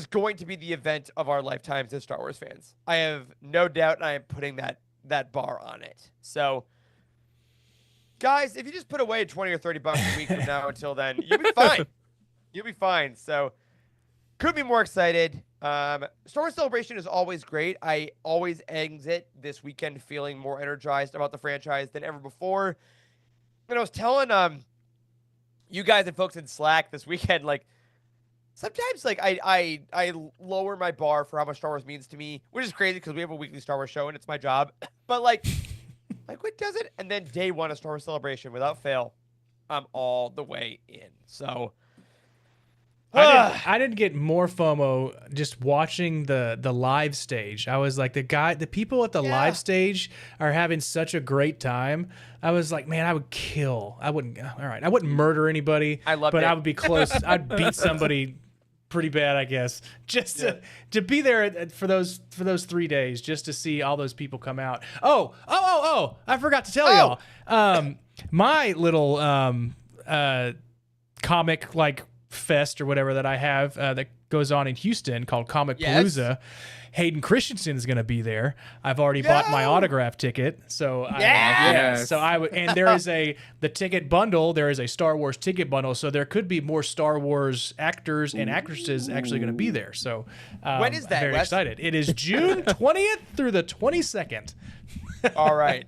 going to be the event of our lifetimes as Star Wars fans. I have no doubt, and I am putting that bar on it. So, guys, if you just put away 20 or 30 bucks a week from now until then, you'll be fine. You'll be fine. So, could be more excited. Star Wars Celebration is always great. I always exit this weekend feeling more energized about the franchise than ever before. And I was telling you guys and folks in Slack this weekend, like, sometimes like I lower my bar for how much Star Wars means to me, which is crazy because we have a weekly Star Wars show and it's my job. But like what does it? And then day one of Star Wars Celebration, without fail, I'm all the way in. So I didn't get more FOMO just watching the live stage. I was like, the people at the live stage are having such a great time. I was like, man, I wouldn't murder anybody. I would be close. I'd beat somebody pretty bad, I guess. Just to be there for those 3 days, just to see all those people come out. Oh! I forgot to tell y'all. My little comic fest or whatever that I have that goes on in Houston called Comic Palooza. Hayden Christensen is going to be there. I've already bought my autograph ticket, so I would. And there is the ticket bundle. There is a Star Wars ticket bundle, so there could be more Star Wars actors and actresses actually going to be there. So when is that? I'm very excited. It is June 20th through the 22nd. All right,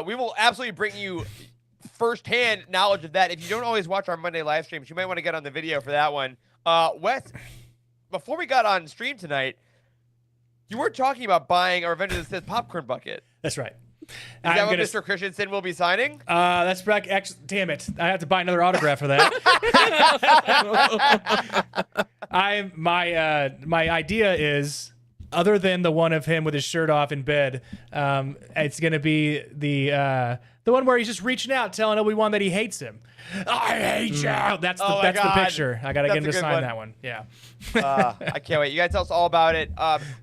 we will absolutely bring you firsthand knowledge of that. If you don't always watch our Monday live streams, you might want to get on the video for that one. Wes, before we got on stream tonight, you were talking about buying a Revenge of the Sith popcorn bucket. That's right. Is that what Mr. Christensen will be signing? That's back. Actually, damn it! I have to buy another autograph for that. My idea is, other than the one of him with his shirt off in bed, it's gonna be the one where he's just reaching out, telling Obi-Wan that he hates him. I hate you. That's the picture. I gotta get him to sign that one. Yeah. I can't wait. You guys tell us all about it.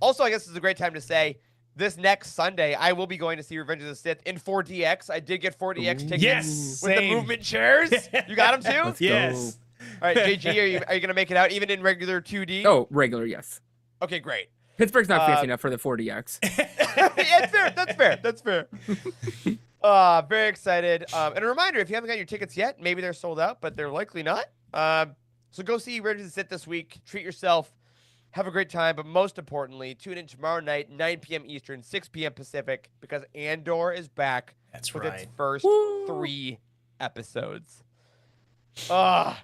Also, I guess this is a great time to say, this next Sunday, I will be going to see Revenge of the Sith in 4DX. I did get 4DX tickets with the movement chairs. You got them too? Yes. All right, JG, are you going to make it out even in regular 2D? Oh, regular, yes. Okay, great. Pittsburgh's not fancy enough for the 4DX. Yeah, that's fair. Very excited. And a reminder, if you haven't got your tickets yet, maybe they're sold out, but they're likely not. So go see Revenge of the Sith this week. Treat yourself. Have a great time. But most importantly, tune in tomorrow night, 9 p.m. Eastern, 6 p.m. Pacific, because Andor is back with its first 3 episodes. What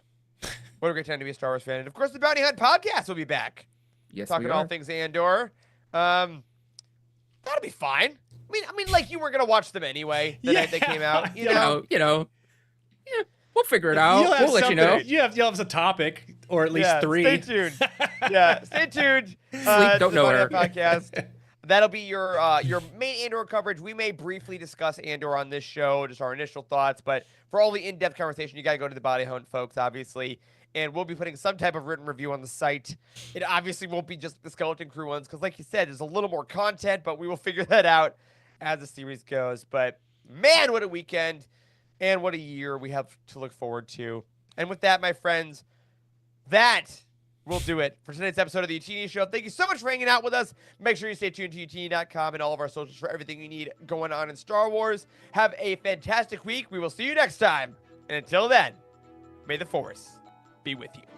a great time to be a Star Wars fan. And, of course, the Bounty Hunt podcast will be back. Yes, talking all things Andor. That'll be fine. I mean, like, you weren't gonna watch them anyway the night they came out. You know, yeah, we'll figure it out. We'll let you know. You'll have a topic, or at least 3. Stay tuned. Stay tuned. Sleep, don't know her. Podcast. That'll be your main Andor coverage. We may briefly discuss Andor on this show, just our initial thoughts. But for all the in-depth conversation, you gotta go to the Bounty Hunt, folks, obviously. And we'll be putting some type of written review on the site. It obviously won't be just the Skeleton Crew ones, because like you said, there's a little more content, but we will figure that out as the series goes. But man, what a weekend and what a year we have to look forward to. And with that, my friends, that will do it for tonight's episode of the Youtini Show. Thank you so much for hanging out with us. Make sure you stay tuned to youtini.com and all of our socials for everything you need going on in Star Wars. Have a fantastic week. We will see you next time. And until then, may the Force be with you.